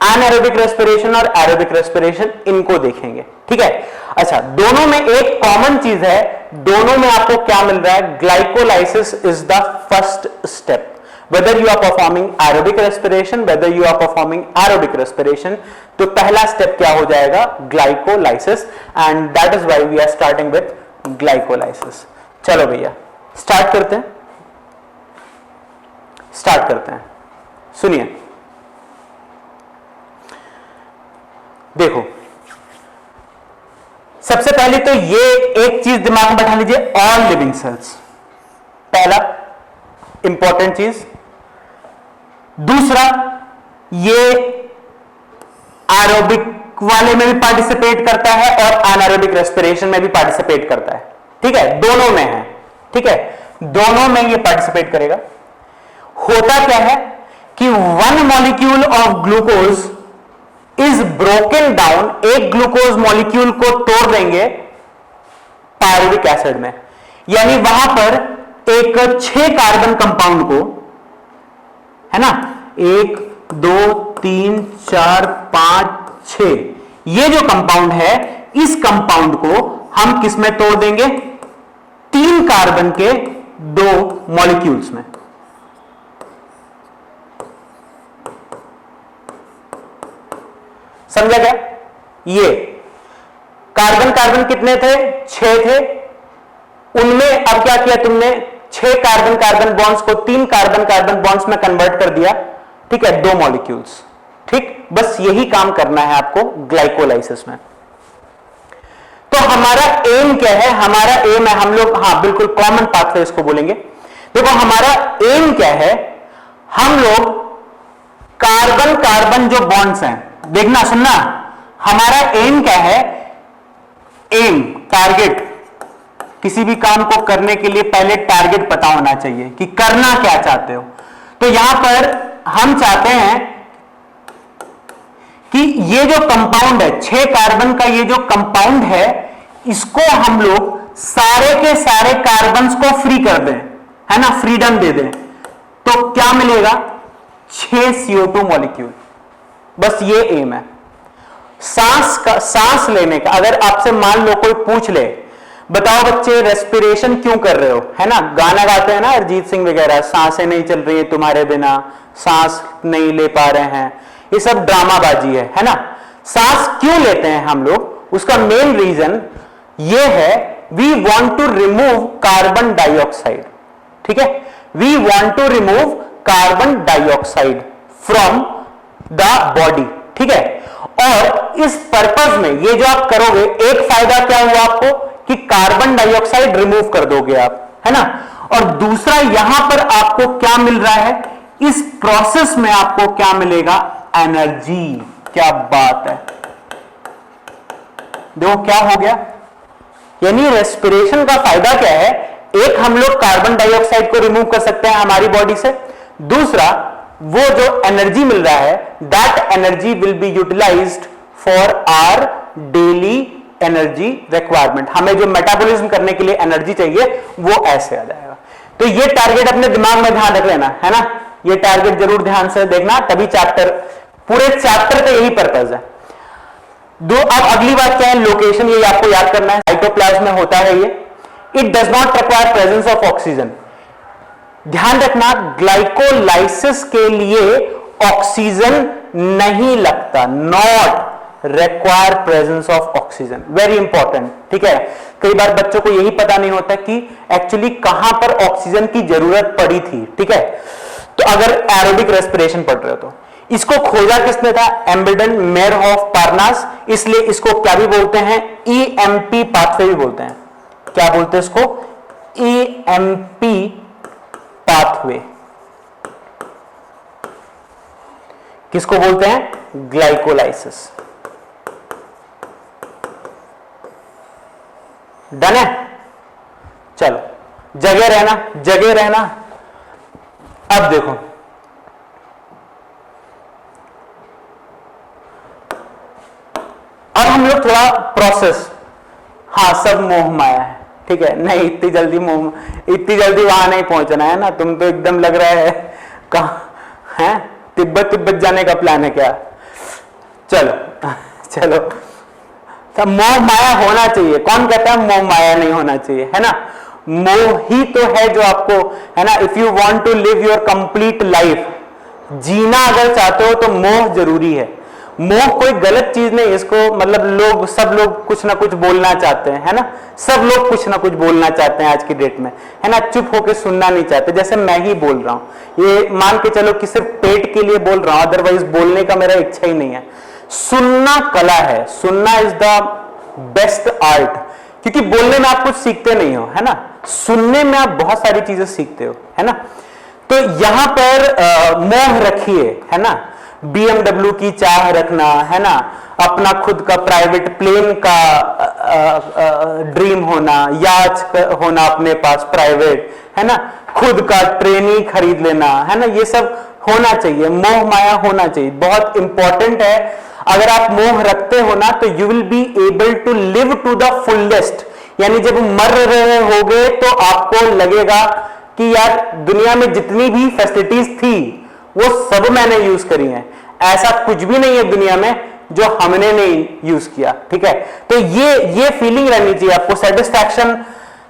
एनारोबिक रेस्पिरेशन और एरोबिक रेस्पिरेशन इनको देखेंगे। ठीक है, अच्छा, दोनों में एक कॉमन चीज है, दोनों में आपको क्या मिल रहा है, glycolysis is the first step, whether you are performing aerobic respiration, whether you are performing aerobic respiration, तो पहला स्टेप क्या हो जाएगा, glycolysis, and that is why we are starting with glycolysis. चलो भैया स्टार्ट करते हैं, सुनिए, देखो, सबसे पहले तो ये एक चीज दिमाग में बैठा लीजिए, ऑल लिविंग सेल्स, पहला इंपॉर्टेंट चीज। दूसरा, ये एरोबिक वाले में भी पार्टिसिपेट करता है और एनारोबिक रेस्पिरेशन में भी पार्टिसिपेट करता है। ठीक है, दोनों में है। ठीक है, दोनों में ये पार्टिसिपेट करेगा। होता क्या है कि one molecule of glucose is broken down, एक ग्लूकोज मॉलिक्यूल को तोड़ देंगे पायरुविक एसिड में, यानी वहां पर एक 6 कार्बन कंपाउंड को, है ना, 1 2 3 4 5 6, ये जो कंपाउंड है इस कंपाउंड को हम किस में तोड़ देंगे, 3 कार्बन के 2 मॉलिक्यूल्स में। समझा क्या, ये कार्बन कार्बन कितने थे, 6 थे, उनमें अब क्या किया तुमने, 6 कार्बन कार्बन बॉन्ड्स को 3 कार्बन कार्बन बॉन्ड्स में कन्वर्ट कर दिया। ठीक है, 2 मॉलिक्यूल्स। ठीक, बस यही काम करना है आपको ग्लाइकोलाइसिस में। तो हमारा एम क्या है, हमारा एम है, हम लोग, हाँ बिल्कुल कॉमन पाथवे इसको बोलेंगे। देखो हमारा एम क्या है, हम लोग कार्बन कार्बन जो बॉन्ड्स हैं, देखना सुनना, हमारा एम क्या है, एम टारगेट, किसी भी काम को करने के लिए पहले टारगेट पता होना चाहिए कि करना क्या चाहते हो। तो यहां पर हम चाहते हैं कि ये जो कंपाउंड है, 6 कार्बन का ये जो कंपाउंड है, इसको हम लोग सारे के सारे कार्बन्स को फ्री कर दें, है ना, फ्रीडम दे दें, तो क्या मिलेगा, 6 CO2 मॉलिक्यूल। बस ये एम है। सांस लेने का, अगर आपसे मान लो कोई पूछ ले, बताओ बच्चे रेस्पिरेशन क्यों कर रहे हो, है ना, गाना गाते हैं ना अरिजीत सिंह वगैरह, सांसें नहीं चल रही है तुम्हारे बिना, सांस नहीं ले पा रहे हैं, ये सब ड्रामाबाजी है ना। सांस क्यों लेते हैं हम लोग, उसका मेन रीजन ये है, we want to remove carbon dioxide, ठीक है, we want to remove carbon dioxide from the body, ठीक है। और इस पर्पज में ये जो आप करोगे, एक फायदा क्या हुआ आपको कि कार्बन डाइऑक्साइड रिमूव कर दोगे आप, है ना। और दूसरा यहां पर आपको क्या मिल रहा है, इस प्रोसेस में आपको क्या मिलेगा, एनर्जी। क्या बात है, देखो क्या हो गया, यानी रेस्पिरेशन का फायदा क्या है, एक हम लोग कार्बन डाइऑक्साइड को रिमूव कर सकते हैं हमारी बॉडी से, दूसरा वो जो एनर्जी मिल रहा है, that energy will be utilised for our daily energy requirement. हमें जो मेटाबॉलिज्म करने के लिए एनर्जी चाहिए वो ऐसे आ जाएगा। तो ये टारगेट अपने दिमाग में ध्यान रख लेना, है ना, ये टारगेट जरूर ध्यान से देखना, तभी चैप्टर, पूरे चैप्टर का यही पर्पज है। अब अगली बात क्या है, लोकेशन, ये आपको याद करना है, साइटोप्लाज्म में होता है ये, it does not require presence of oxygen. ध्यान रखना, ग्लाइकोलाइसिस के लिए ऑक्सीजन नहीं लगता, not require presence of oxygen, very important, ठीक है। कई बार बच्चों को यही पता नहीं होता कि एक्चुअली कहां पर ऑक्सीजन की जरूरत पड़ी थी, ठीक है। तो अगर एरोबिक रेस्पिरेशन पढ़ रहे हो तो इसको खोजा किसने था, एम्बेडन मेयर ऑफ पार्नास, इसलिए इसको क्या भी बोलते हैं, ईएमपी पाथवे भी बोलते हैं। क्या बोलते हैं इसको, ईएमपी पाथवे। किसको बोलते हैं, ग्लाइकोलाइसिस। डन है, चलो जगह रहना, जगह रहना। अब देखो, अब हम लोग थोड़ा प्रोसेस, हाँ सब मोह माया है, ठीक है, नहीं इतनी जल्दी वहां नहीं पहुंचना है ना, तुम तो एकदम लग रहा है कहां है, तिब्बत जाने का प्लान है क्या, चलो तो मोह माया होना चाहिए, कौन कहता है मोह माया नहीं होना चाहिए, है ना, मोह ही तो है जो आपको, है ना, if you want to live your complete life, जीना अगर चाहते हो तो मोह जरूरी है। मोह कोई गलत चीज नहीं, इसको मतलब सब लोग कुछ ना कुछ बोलना चाहते हैं, है ना, सब लोग कुछ ना कुछ बोलना चाहते हैं आज की डेट में, है ना, चुप होके सुनना नहीं चाहते, जैसे मैं ही बोल रहा हूं, ये मान के चलो कि सिर्फ पेट के लिए बोल रहा हूं, अदरवाइज बोलने का मेरा इच्छा ही नहीं है। सुनना कला है, सुनना इज द बेस्ट आर्ट, क्योंकि बोलने में आप कुछ सीखते नहीं हो, है ना, सुनने में आप बहुत सारी चीजें सीखते हो, है ना। तो यहां पर मोह रखिए, है ना, BMW की चाह रखना, है ना, अपना खुद का प्राइवेट प्लेन का ड्रीम होना, याच होना अपने पास प्राइवेट, है ना, खुद का ट्रेनी खरीद लेना, है ना, ये सब होना चाहिए, मोह माया होना चाहिए, बहुत इंपॉर्टेंट है। अगर आप मोह रखते हो ना तो you will be able to live to the fullest, यानी जब मर रहे होगे तो आपको लगेगा कि यार दुनिया में जितनी भी फैसिलिटीज थी वो सब मैंने यूज करी हैं, ऐसा कुछ भी नहीं है दुनिया में जो हमने नहीं यूज किया, ठीक है। तो ये फीलिंग रहनी चाहिए आपको, सेटिस्फैक्शन,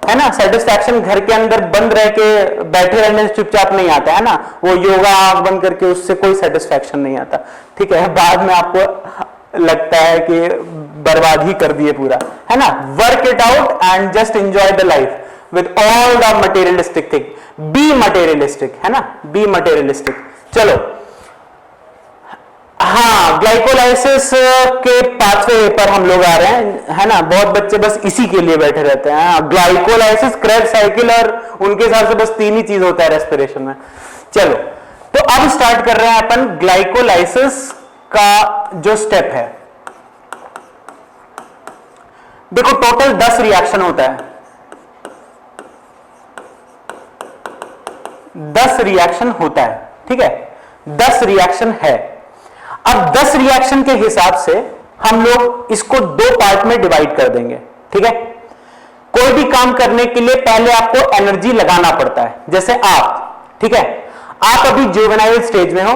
है ना, सेटिस्फैक्शन घर के अंदर बंद रह के बैठे रहने से चुपचाप नहीं आता, है ना, वो योगा आंख बंद करके उससे कोई सेटिस्फैक्शन नहीं आता, ठीक है, बाद में आपको लगता है कि बर्बाद ही कर दिए पूरा, है ना। Work it out and just enjoy the life with all the materialistic thing, be materialistic, है ना, बी मटेरियलिस्टिक। चलो, हाँ, ग्लाइकोलाइसिस के पाथवे पर हम लोग आ रहे हैं, है ना, बहुत बच्चे बस इसी के लिए बैठे रहते हैं, ग्लाइकोलाइसिस, क्रेब्स साइकिल, और उनके हिसाब से बस 3 ही चीज होता है रेस्पिरेशन में। चलो, तो अब स्टार्ट कर रहे हैं अपन ग्लाइकोलाइसिस का जो स्टेप है। देखो टोटल 10 रिएक्शन होता है, 10 रिएक्शन होता है, ठीक है, 10 रिएक्शन है। अब 10 रिएक्शन के हिसाब से हम लोग इसको 2 पार्ट में डिवाइड कर देंगे, ठीक है। कोई भी काम करने के लिए पहले आपको एनर्जी लगाना पड़ता है, जैसे आप, ठीक है, आप अभी जुवेनाइल स्टेज में हो,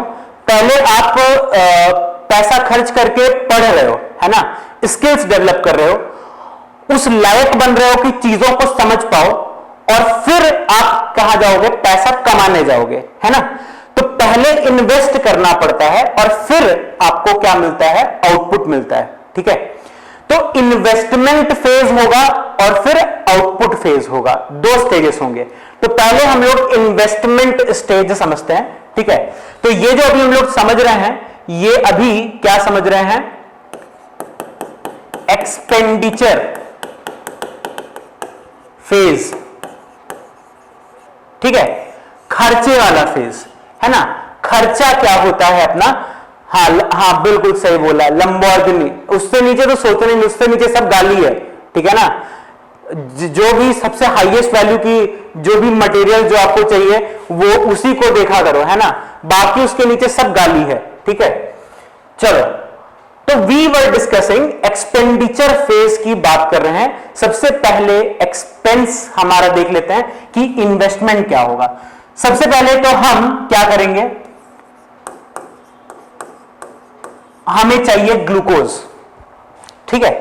पहले आप पैसा खर्च करके पढ़ रहे हो, है ना, स्किल्स डेवलप कर रहे हो, उस लायक बन रहे हो कि चीजों को समझ पाओ, और फिर आप कहां जाओगे, पैसा कमाने जाओगे, है ना। तो पहले इन्वेस्ट करना पड़ता है और फिर आपको क्या मिलता है, आउटपुट मिलता है, ठीक है। तो इन्वेस्टमेंट फेज होगा और फिर आउटपुट फेज होगा, दो स्टेजेस होंगे। तो पहले हम लोग इन्वेस्टमेंट स्टेज समझते हैं, ठीक है। तो ये जो अभी हम लोग समझ रहे हैं, ये अभी क्या समझ रहे हैं, एक्सपेंडिचर फेज, ठीक है, खर्चे वाला फेज, है ना। खर्चा क्या होता है अपना, हाँ बिल्कुल सही बोला, लंबोर्गिनी, उससे नीचे तो सोचो नहीं, उससे नीचे सब गाली है, ठीक है ना। जो भी सबसे हाईएस्ट वैल्यू की जो भी मटेरियल जो आपको चाहिए वो उसी को देखा करो, है ना, बाकी उसके नीचे सब गाली है, ठीक है। चलो, तो we were discussing expenditure phase की बात कर रहे हैं। सबसे पहले एक्सपेंस हमारा देख लेते हैं कि इन्वेस्टमेंट क्या होगा। सबसे पहले तो हम क्या करेंगे, हमें चाहिए ग्लूकोज, ठीक है,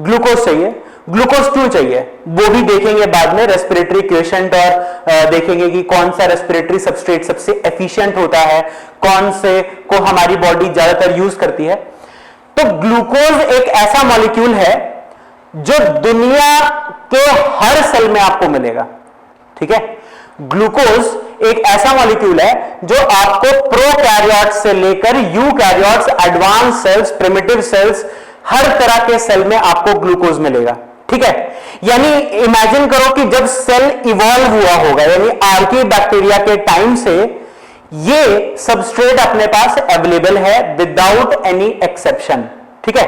ग्लूकोज चाहिए। ग्लूकोज क्यों चाहिए वो भी देखेंगे बाद में, रेस्पिरेटरी क्वेश्चन, और देखेंगे कि कौन सा रेस्पिरेटरी सबस्ट्रेट सबसे एफिशिएंट होता है, कौन से को हमारी बॉडी ज्यादातर यूज करती है। तो ग्लूकोज एक ऐसा मॉलिक्यूल है जो दुनिया के हर सेल में आपको मिलेगा, ठीक है। ग्लूकोज एक ऐसा मॉलिक्यूल है जो आपको प्रोकैरियोट्स से लेकर eukaryotes, advance cells, primitive cells, हर तरह के सेल में आपको ग्लूकोज मिलेगा, ठीक है। यानी इमेजिन करो कि जब सेल इवॉल्व हुआ होगा, यानी आर्की बैक्टीरिया के टाइम से ये सबस्ट्रेट अपने पास अवेलेबल है विदाउट एनी एक्सेप्शन, ठीक है।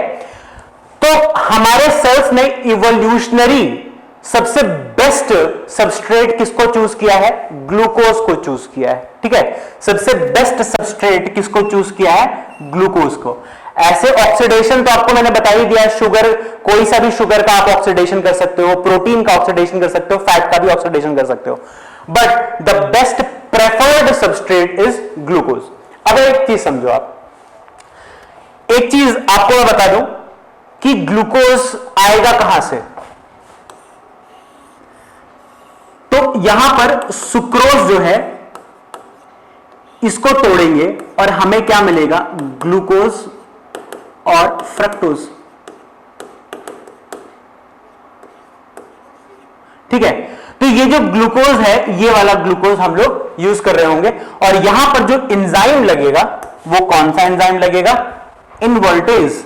तो हमारे सेल्स ने इवोल्यूशनरी सबसे बेस्ट सबस्ट्रेट किसको चूज किया है, ग्लूकोज को चूज किया है, ठीक है। सबसे बेस्ट सबस्ट्रेट किसको चूज किया है, ग्लूकोज को। ऐसे ऑक्सीडेशन तो आपको मैंने बता ही दिया, शुगर, कोई सा भी शुगर का आप ऑक्सीडेशन कर सकते हो, प्रोटीन का ऑक्सीडेशन कर सकते हो, फैट का भी ऑक्सीडेशन कर सकते हो, but the best preferred substrate is glucose. अब एक चीज समझो, आप एक चीज आपको मैं बता दूं कि ग्लूकोज आएगा कहां से। तो यहां पर सुक्रोज जो है इसको तोड़ेंगे और हमें क्या मिलेगा, ग्लूकोज और फ्रक्टोज, ठीक है। तो ये जो ग्लूकोज है, ये वाला ग्लूकोज हम लोग यूज कर रहे होंगे, और यहां पर जो एंजाइम लगेगा वो कौन सा एंजाइम लगेगा, इनवर्टेज,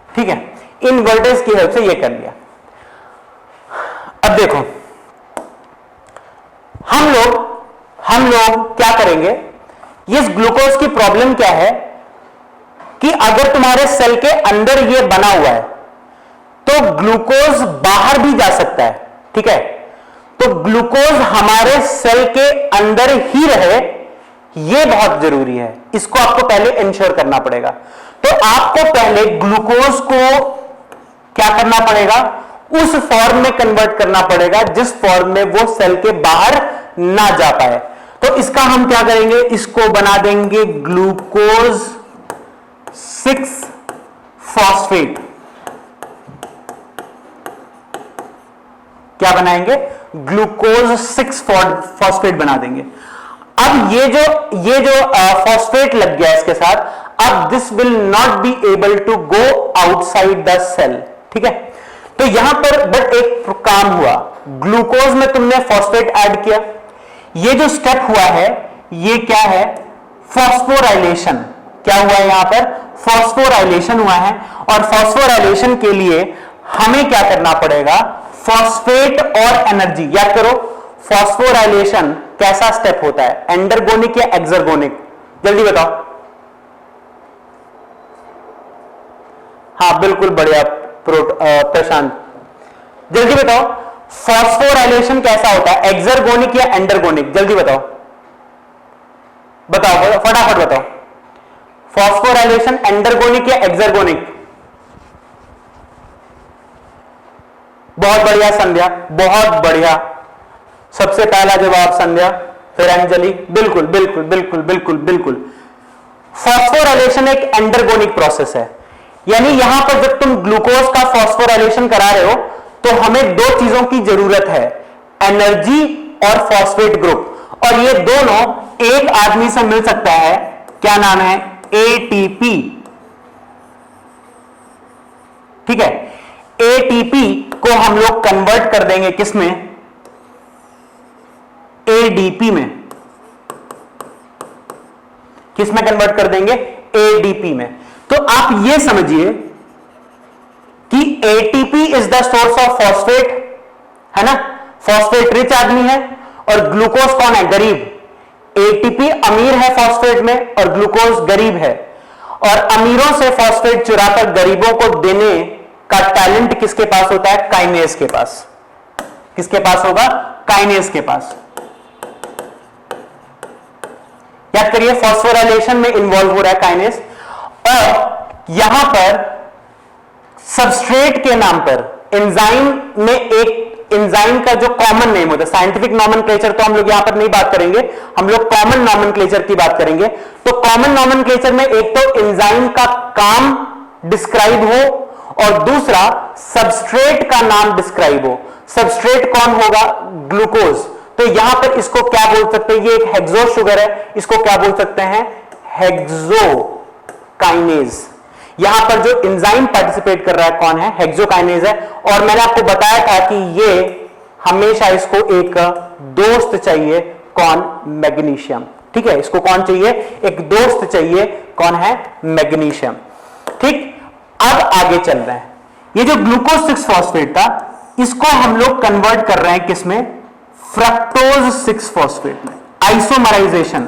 ठीक है। इनवर्टेज की हेल्प से ये कर लिया। अब देखो, हम लोग क्या करेंगे, इस ग्लूकोज की प्रॉब्लम क्या है कि अगर तुम्हारे सेल के अंदर ये बना हुआ है तो ग्लूकोज बाहर भी जा सकता है, ठीक है। तो ग्लूकोज हमारे सेल के अंदर ही रहे, ये बहुत जरूरी है, इसको आपको पहले इंश्योर करना पड़ेगा। तो आपको पहले ग्लूकोज को क्या करना पड़ेगा, उस फॉर्म में कन्वर्ट करना पड़ेगा जिस फॉर्म में वो सेल के बाहर ना जा पाए। तो इसका हम क्या करेंगे, इसको बना देंगे ग्लूकोज 6 फॉस्फेट। क्या बनाएंगे, ग्लूकोज 6 फॉस्फेट बना देंगे। अब ये जो फॉस्फेट लग गया इसके साथ, अब this will not be able to go outside the cell, ठीक है। तो यहां पर बट एक काम हुआ, ग्लूकोज में तुमने फॉस्फेट ऐड किया, ये जो स्टेप हुआ है ये क्या है, फॉस्फोराइलेशन। क्या हुआ है यहां पर, फॉस्फोराइलेशन हुआ है, और फॉस्फोराइलेशन के लिए हमें क्या करना पड़ेगा, फॉस्फेट और एनर्जी। याद करो, फॉस्फोराइलेशन कैसा स्टेप होता है, एंडरगोनिक या एक्सर्गोनिक, जल्दी बताओ। हाँ बिल्कुल बढ़िया प्रशांत, जल्दी बताओ, फॉस्फोराइलेशन कैसा होता है, एक्सर्गोनिक या एंडरगोनिक, जल्दी बताओ, बताओ फटाफट बताओ। फॉस्फोराइलेशन एंडरगोनिक या एक्सर्गोनिक? बहुत बढ़िया संध्या, बहुत बढ़िया, सबसे पहला जवाब संध्या, फिर अंजलि। बिल्कुल बिल्कुल बिल्कुल बिल्कुल बिल्कुल, फॉस्फोराइलेशन एक एंडरगोनिक प्रोसेस है, यानी यहां पर जब तुम ग्लूकोज का फॉस्फोराइलेशन करा रहे हो तो हमें दो चीजों की जरूरत है, एनर्जी और फॉस्फेट ग्रुप, और ये दोनों एक आदमी से मिल सकता है, क्या नाम है, एटीपी। ठीक है, एटीपी को हम लोग कन्वर्ट कर देंगे किसमें, एडीपी में। किसमें कन्वर्ट कर देंगे, एडीपी में। तो आप यह समझिए कि ATP is the source of phosphate, है ना, फॉस्फेट रिच आदमी है, और ग्लूकोज कौन है, गरीब। एटीपी अमीर है फॉस्फेट में और ग्लूकोज गरीब है, और अमीरों से फॉस्फेट चुराकर गरीबों को देने का टैलेंट किसके पास होता है, काइनेज के पास। किसके पास होगा, काइनेज के पास। याद करिए, फॉस्फोराइलेशन में इन्वॉल्व हो रहा है काइनेज, और यहां पर सबस्ट्रेट के नाम पर एंजाइम में एक एंजाइम का जो कॉमन नेम होता है, साइंटिफिक नॉमेनक्लेचर तो हम लोग यहां पर नहीं बात करेंगे, हम लोग कॉमन नॉमेनक्लेचर की बात करेंगे। तो कॉमन नॉमेनक्लेचर में एक तो एंजाइम का काम डिस्क्राइब हो और दूसरा सबस्ट्रेट का नाम डिस्क्राइब हो। सबस्ट्रेट कौन होगा, ग्लूकोज। तो यहां पर इसको क्या बोल सकते हैं, ये एक हेक्सो शुगर है, इसको क्या बोल सकते हैं, हेक्सोकाइनेज। यहां पर जो एंजाइम पार्टिसिपेट कर रहा है कौन है, हेक्सोकाइनेज है। और मैंने आपको बताया था कि ये हमेशा इसको एक दोस्त चाहिए, कौन, मैग्नीशियम। ठीक है, इसको कौन चाहिए, एक दोस्त चाहिए, कौन है, मैग्नीशियम। ठीक, अब आगे चल रहे हैं। ये जो ग्लूकोज 6 फॉस्फेट था, इसको हम लोग कन्वर्ट कर रहे हैं किसमें, फ्रक्टोज 6 फॉस्फेट में, आइसोमराइजेशन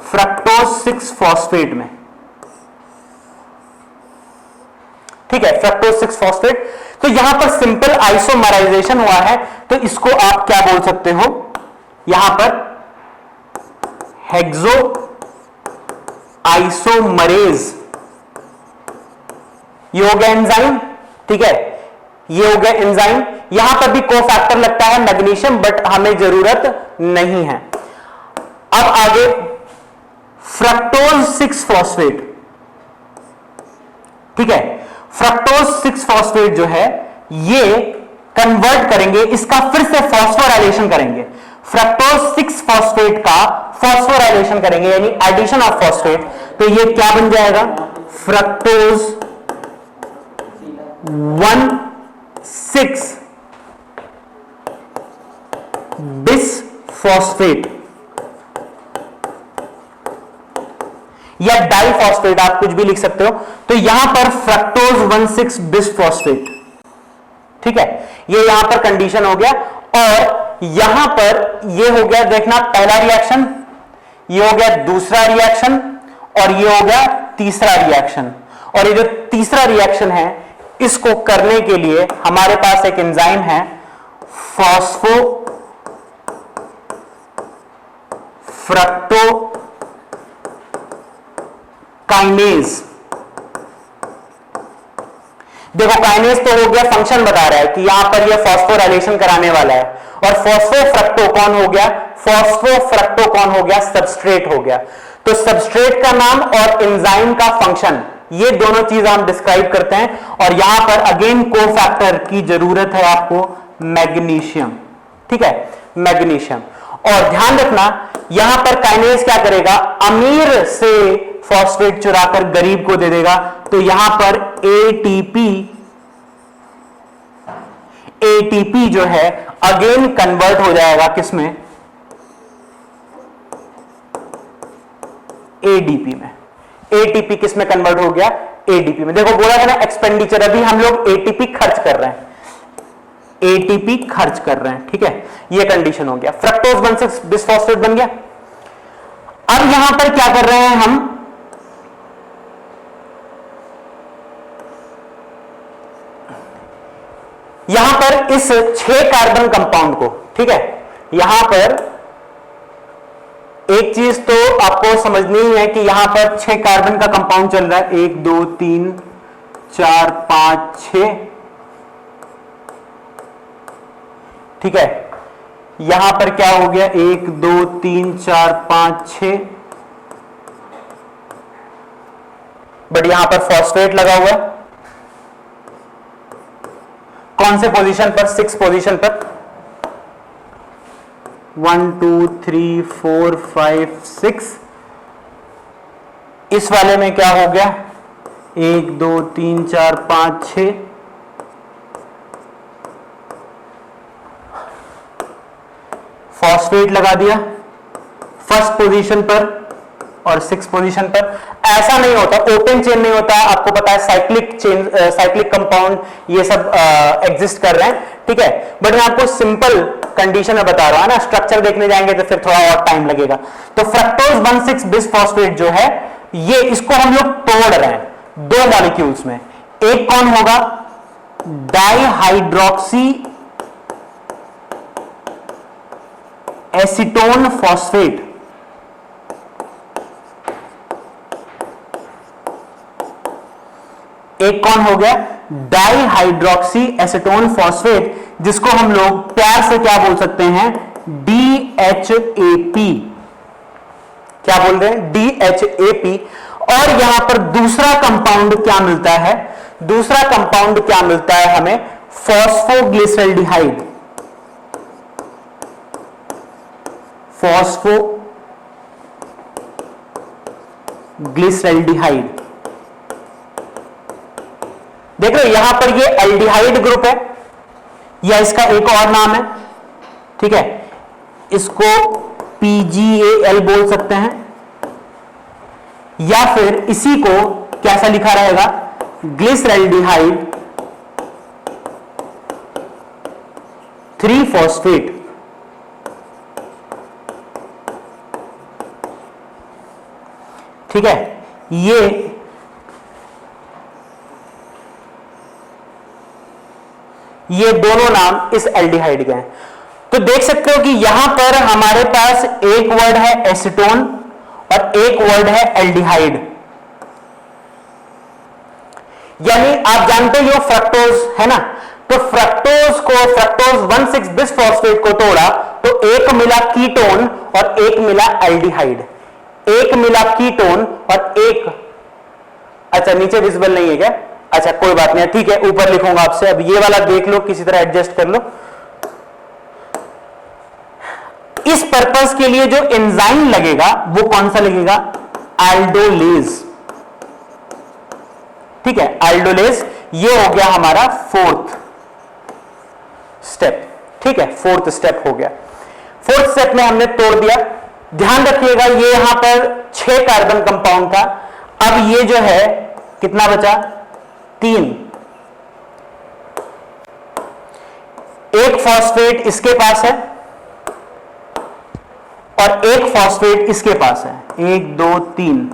फ्रक्टोज 6 फॉस्फेट में। ठीक है, फ्रक्टोज 6 फॉस्फेट। तो यहां पर सिंपल आइसोमराइजेशन हुआ है, तो इसको आप क्या बोल सकते हो, यहां पर हेक्सो आइसोमरेज, ये हो गया एंजाइम। ठीक है, ये हो गया एंजाइम। यहां पर भी कोफैक्टर लगता है मैग्नीशियम, बट हमें जरूरत नहीं है। अब आगे फ्रक्टोज 6 फॉस्फेट। ठीक है, फ्रक्टोज 6 फॉस्फेट जो है ये कन्वर्ट करेंगे, इसका फिर से फॉस्फोराइलेशन करेंगे। फ्रक्टोज 6 फॉस्फेट का फॉस्फोराइलेशन करेंगे, यानी एडिशन ऑफ फॉस्फेट। तो ये क्या बन जाएगा, फ्रक्टोज 1,6 बिसफॉस्फेट या डाइफॉस्फेट, आप कुछ भी लिख सकते हो। तो यहां पर फ्रक्टोज 1,6 बिसफॉस्फेट। ठीक है, ये यहां पर कंडीशन हो गया, और यहां पर ये हो गया, देखना, पहला रिएक्शन, ये हो गया दूसरा रिएक्शन, और ये हो गया तीसरा रिएक्शन। और ये जो तीसरा रिएक्शन है, इसको करने के लिए हमारे पास एक एंजाइम है, फॉस्फो फ्रक्टो काइनेज। देखो, काइनेज तो हो गया, फंक्शन बता रहा है कि यहां पर ये फॉस्फोराइलेशन कराने वाला है, और फॉस्फोफ्रक्टो कौन हो गया, फॉस्फोफ्रक्टो कौन हो गया, सबस्ट्रेट हो गया। तो सबस्ट्रेट का नाम और एंजाइम का फंक्शन, ये दोनों चीज हम डिस्क्राइब करते हैं। और यहां पर अगेन कोफैक्टर की जरूरत है आपको, मैग्नीशियम। ठीक है, मैग्नीशियम। और ध्यान रखना, यहां पर काइनेज क्या करेगा, अमीर से फॉस्फेट चुराकर गरीब को दे देगा। तो यहां पर एटीपी जो है अगेन कन्वर्ट हो जाएगा किसमें, एडीपी में। एटीपी किस में कन्वर्ट हो गया, एडीपी में। देखो, बोला था ना एक्सपेंडिचर, अभी हम लोग एटीपी खर्च कर रहे हैं, एटीपी खर्च कर रहे हैं। ठीक है, ये कंडीशन हो गया, फ्रक्टोज 1,6 बिसफॉस्फेट बन गया। अब यहां पर क्या कर रहे हैं हम, यहां पर इस 6 कार्बन कंपाउंड को, ठीक है, यहां पर एक चीज तो आपको समझनी ही है कि यहां पर 6 कार्बन का कंपाउंड चल रहा है, 1 2 3 4 5 6। ठीक है, यहां पर क्या हो गया, 1 2 3 4 5 6, बट यहां पर फॉस्फेट लगा हुआ है। कौन से पोजीशन पर? 6 पोजीशन पर। 1 2 3 4 5 6। इस वाले में क्या हो गया? 1 2 3 4 5 6। फॉस्फेट लगा दिया फर्स्ट पोजीशन पर और 6 पोजीशन पर। ऐसा नहीं होता, ओपन चेन नहीं होता, आपको पता है साइक्लिक चेन, साइक्लिक कंपाउंड ये सब एग्जिस्ट कर रहे हैं, ठीक है। बट मैं आपको सिंपल कंडीशन में बता रहा हूं ना, स्ट्रक्चर देखने जाएंगे तो फिर थोड़ा और टाइम लगेगा। तो फ्रक्टोज 1,6 बिसफॉस्फेट जो है ये, इसको हम लोग तोड़ रहे हैं 2 मॉलिक्यूल्स में। एक कौन होगा? Dihydroxy acetone phosphate. एक कौन हो गया? डाइहाइड्रोक्सी एसीटोन फॉस्फेट, जिसको हम लोग प्यार से क्या बोल सकते हैं? DHAP। क्या बोल रहे हैं? DHAP। और यहां पर दूसरा कंपाउंड क्या मिलता है? दूसरा कंपाउंड क्या मिलता है हमें? फॉस्फोग्लिसरल्डिहाइड। फॉस्फोग्लिसरल्डिहाइड। देख रहे हो यहां पर ये एल्डिहाइड ग्रुप है, या इसका एक और नाम है, ठीक है, इसको PGAL बोल सकते हैं, या फिर इसी को कैसा लिखा रहेगा? ग्लिसरल्डिहाइड 3-फॉस्फेट। ठीक है, ये दोनों नाम इस एल्डिहाइड के हैं। तो देख सकते हो कि यहां पर हमारे पास एक वर्ड है एसीटोन और एक वर्ड है एल्डिहाइड। यानी आप जानते हो फ्रक्टोज है ना, तो फ्रक्टोज 1,6 बिसफॉस्फेट को तोड़ा तो एक मिला कीटोन और एक मिला एल्डिहाइड। एक मिला कीटोन और एक, अच्छा नीचे विजिबल नहीं है क्या? अच्छा कोई बात नहीं, ठीक है, ऊपर लिखूंगा आपसे। अब ये वाला देख लो, किसी तरह एडजस्ट कर लो। इस पर्पस के लिए जो एंजाइम लगेगा वो कौन सा लगेगा? एल्डोलेज। ठीक है, एल्डोलेज। ये हो गया हमारा 4th स्टेप। ठीक है, 4th स्टेप हो गया। 4th स्टेप में हमने तोड़ दिया। ध्यान रखिएगा ये यहां पर 6 कार्बन कंपाउंड था, अब ये जो है कितना बचा? 3। एक फॉस्फेट इसके पास है और एक फॉस्फेट इसके पास है। 1 2 3,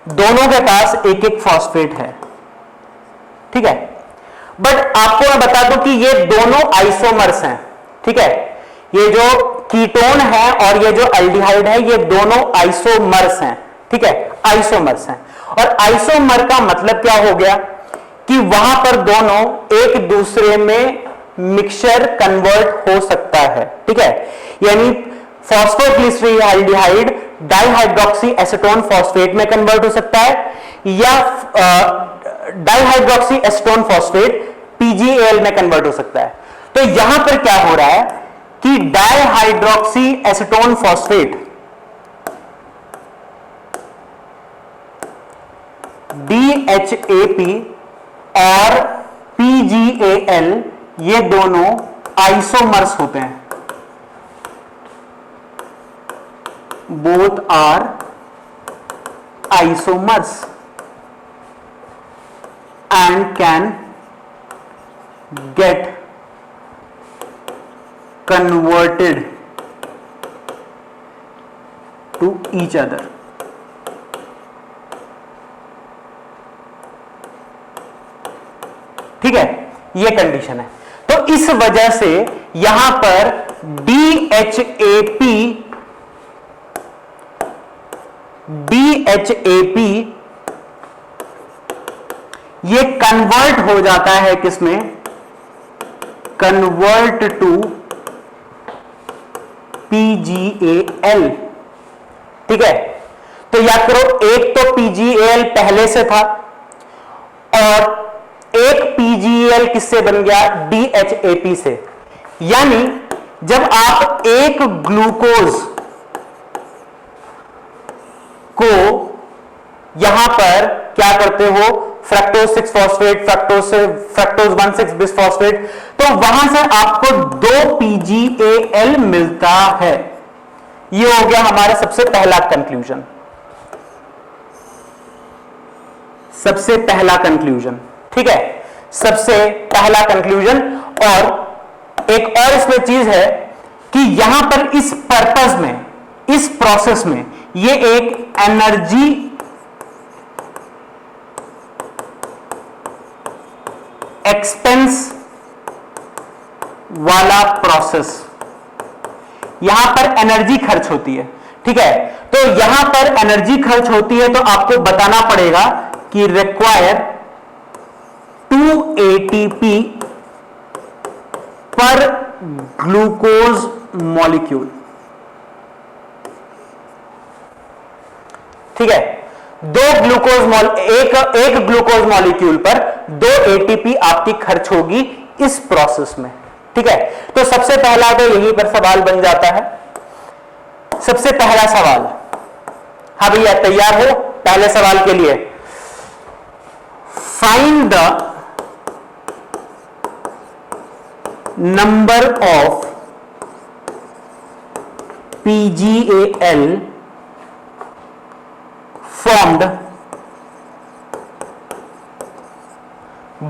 दोनों के पास एक एक फॉस्फेट है। ठीक है, बट आपको मैं बता दूं कि ये दोनों आइसोमर्स हैं। ठीक है, ये जो कीटोन है और ये जो एल्डिहाइड है ये दोनों आइसोमर्स हैं। ठीक है, आइसोमर्स हैं। और आइसोमर का मतलब क्या हो गया कि वहां पर दोनों एक दूसरे में मिक्सचर कन्वर्ट हो सकता है। ठीक है, यानी फॉस्फोग्लिसरल्डिहाइड डाइहाइड्रोक्सी एसीटोन फॉस्फेट में कन्वर्ट हो सकता है, या डाइहाइड्रोक्सी एसीटोन फॉस्फेट PGAL में कन्वर्ट हो सकता है। तो यहां पर क्या हो रहा है कि डाइहाइड्रोक्सी एसीटोन फॉस्फेट DHAP और PGAL ये दोनों आइसोमर्स होते हैं। Both are isomers and can get converted to each other। ठीक है, ये कंडीशन है। तो इस वजह से यहां पर DHAP ये कन्वर्ट हो जाता है किसमें? Convert to PGAL। ठीक है, तो याद करो, एक तो PgAl पहले से था और एक PgAl किससे बन गया, DHAP से। यानी जब आप एक ग्लूकोज को यहां पर क्या करते हो, फ्रक्टोज 6 फॉस्फेट, फ्रक्टोज 1,6 बिसफॉस्फेट, तो वहां से आपको 2 PgAl मिलता है। ये हो गया हमारा सबसे पहला कंक्लूजन, सबसे पहला कंक्लूजन, ठीक है, सबसे पहला कंक्लूजन। और एक और इसमें चीज है कि यहां पर इस पर्पस में, इस प्रोसेस में, ये एक एनर्जी एक्सपेंस वाला प्रोसेस, यहां पर एनर्जी खर्च होती है, ठीक है। तो यहां पर एनर्जी खर्च होती है तो आपको बताना पड़ेगा कि रिक्वायर 2 ATP पर ग्लूकोज मॉलिक्यूल, ठीक है। एक ग्लूकोज मॉलिक्यूल पर 2 ATP आपकी खर्च होगी इस प्रोसेस में, ठीक है। तो सबसे पहला तो यहीं पर सवाल बन जाता है, सबसे पहला सवाल। हाँ भैया तैयार हो पहले सवाल के लिए? Find the number of PgAl formed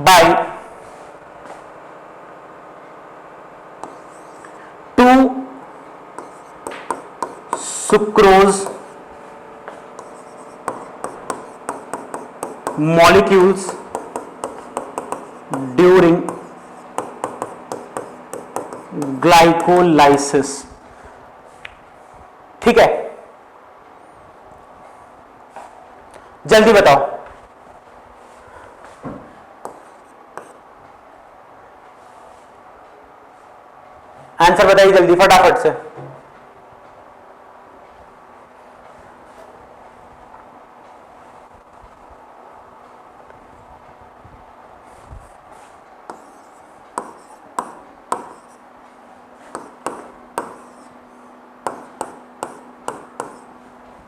by 2 sucrose molecules during glycolysis, ठीक है। जल्दी बताओ, आंसर बताइए जल्दी फटाफट से।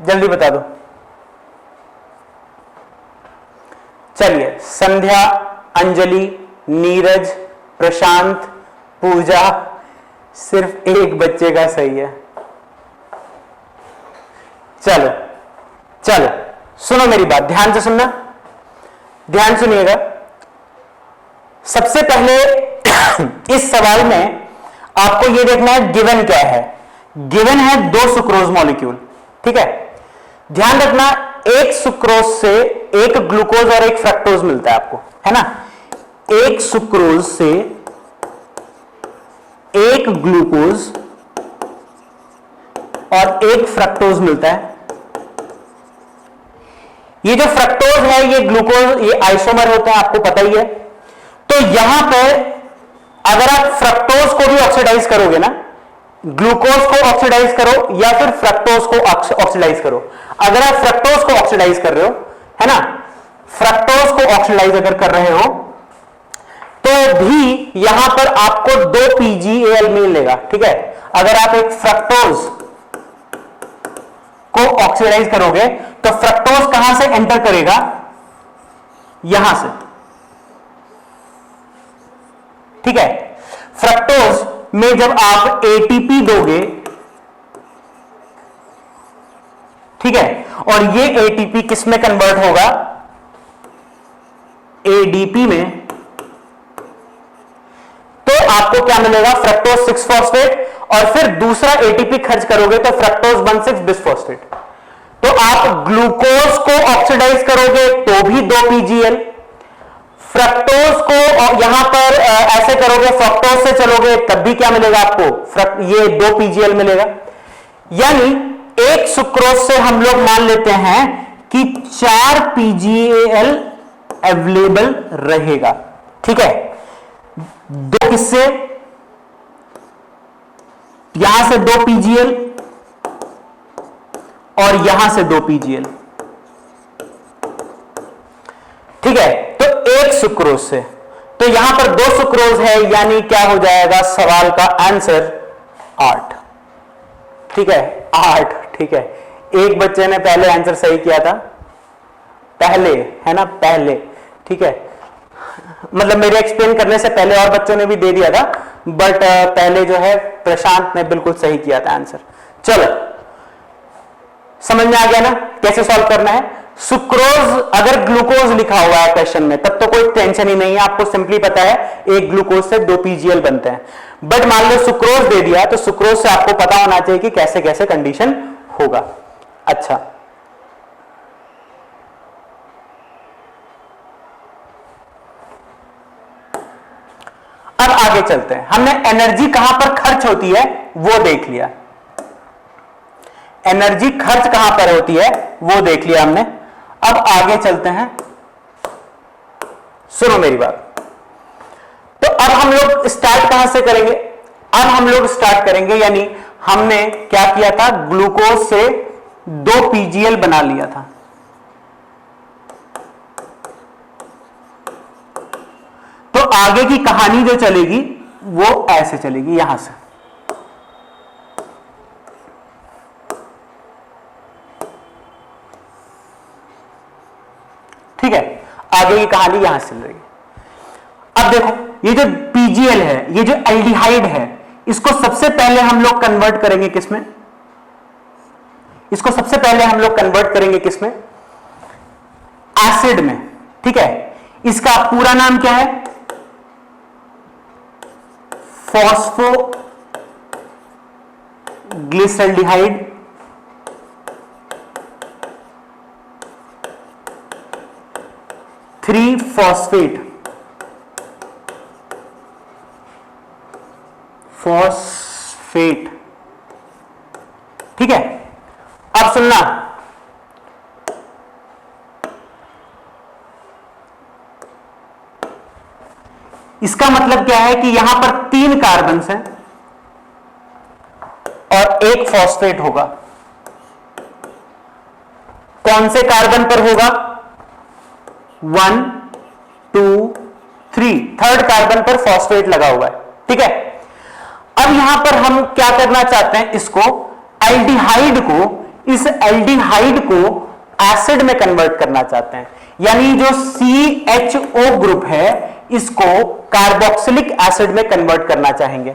जल्दी बता दो। चलिए, संध्या, अंजलि, नीरज, प्रशांत, पूजा, सिर्फ एक बच्चे का सही है। चलो चलो सुनो मेरी बात, ध्यान से सुनना, ध्यान सुनिएगा। सबसे पहले इस सवाल में आपको यह देखना है गिवन क्या है। गिवन है 2 सुक्रोज मॉलिक्यूल, ठीक है। ध्यान रखना, एक सुक्रोज से एक ग्लूकोज और एक फ्रक्टोज मिलता है आपको, है ना। एक सुक्रोज से एक ग्लूकोज और एक फ्रक्टोज मिलता है। ये जो फ्रक्टोज है ये ग्लूकोज, ये आइसोमर होते हैं, आपको पता ही है। तो यहां पर अगर आप फ्रक्टोज को भी ऑक्सीडाइज करोगे ना, ग्लूकोज को ऑक्सीडाइज करो या फिर फ्रक्टोज को ऑक्सीडाइज करो, अगर आप फ्रक्टोज को ऑक्सीडाइज कर रहे हो, है ना, फ्रक्टोज को ऑक्सीडाइज अगर कर रहे हो तो भी यहां पर आपको 2 PgAl मिलेगा, ठीक है। अगर आप एक फ्रक्टोज को ऑक्सीडाइज करोगे तो फ्रक्टोज कहां से एंटर करेगा, यहां से, ठीक है। फ्रक्टोज में जब आप ATP दोगे, ठीक है, और ये ATP किस में कन्वर्ट होगा, ADP में, तो आपको क्या मिलेगा, फ्रक्टोज 6 फॉस्फेट, और फिर दूसरा ATP खर्च करोगे तो फ्रक्टोज 1,6 बिसफॉस्फेट। तो आप ग्लूकोज को ऑक्सीडाइज करोगे तो भी 2 PgAl, फ्रक्टोज को यहां पर ऐसे करोगे, फ्रक्टोज से चलोगे तब भी क्या मिलेगा आपको, ये 2 PgAl मिलेगा। यानी एक सुक्रोज से हम लोग मान लेते हैं कि 4 PgAl अवेलेबल रहेगा, ठीक है। 2 किससे, यहां से 2 PgAl और यहां से 2 PGL। ठीक है, तो 1 सुक्रोज से, तो यहां पर 2 सुक्रोज है, यानी क्या हो जाएगा सवाल का आंसर 8। ठीक है, 8। ठीक है, एक बच्चे ने पहले आंसर सही किया था, पहले है ना, पहले। ठीक है, मतलब मेरे एक्सप्लेन करने से पहले और बच्चों ने भी दे दिया था, बट पहले जो है प्रशांत ने बिल्कुल सही किया था आंसर। चलो, समझ में आ गया ना कैसे सॉल्व करना है। सुक्रोज अगर ग्लूकोज लिखा हुआ है क्वेश्चन में तब तो कोई टेंशन ही नहीं है, आपको सिंपली पता है एक ग्लूकोज से 2 PGL बनते हैं। बट मान लो सुक्रोज दे दिया, तो सुक्रोज से आपको पता होना चाहिए कि कैसे कैसे कंडीशन होगा। अच्छा, अब आगे चलते हैं। हमने एनर्जी कहां पर खर्च होती है वो देख लिया, एनर्जी खर्च कहां पर होती है वो देख लिया हमने। अब आगे चलते हैं, सुनो मेरी बात। तो अब हम लोग स्टार्ट कहां से करेंगे? अब हम लोग स्टार्ट करेंगे, यानी हमने क्या किया था, ग्लूकोज से 2 PGL बना लिया था। तो आगे की कहानी जो चलेगी वो ऐसे चलेगी, यहां से। ठीक है, आगे की कहानी यहां से चल रही है। अब देखो, ये जो PGL है, ये जो एल्डिहाइड है, इसको सबसे पहले हम लोग कन्वर्ट करेंगे किसमें? इसको सबसे पहले हम लोग कन्वर्ट करेंगे किसमें? एसिड में। ठीक है, इसका पूरा नाम क्या है? फॉस्फोग्लिसल्डिहाइड। Three phosphate, phosphate. ठीक है, अब सुनना, इसका मतलब क्या है कि यहां पर 3 कार्बन हैं और 1 फॉस्फेट होगा। कौन से कार्बन पर होगा? 1 2 3, थर्ड कार्बन पर फॉस्फेट लगा हुआ है। ठीक है, अब यहां पर हम क्या करना चाहते हैं, इसको एल्डिहाइड को, इस एल्डिहाइड को एसिड में कन्वर्ट करना चाहते हैं, यानी जो CHO ग्रुप है इसको कार्बोक्सिलिक एसिड में कन्वर्ट करना चाहेंगे।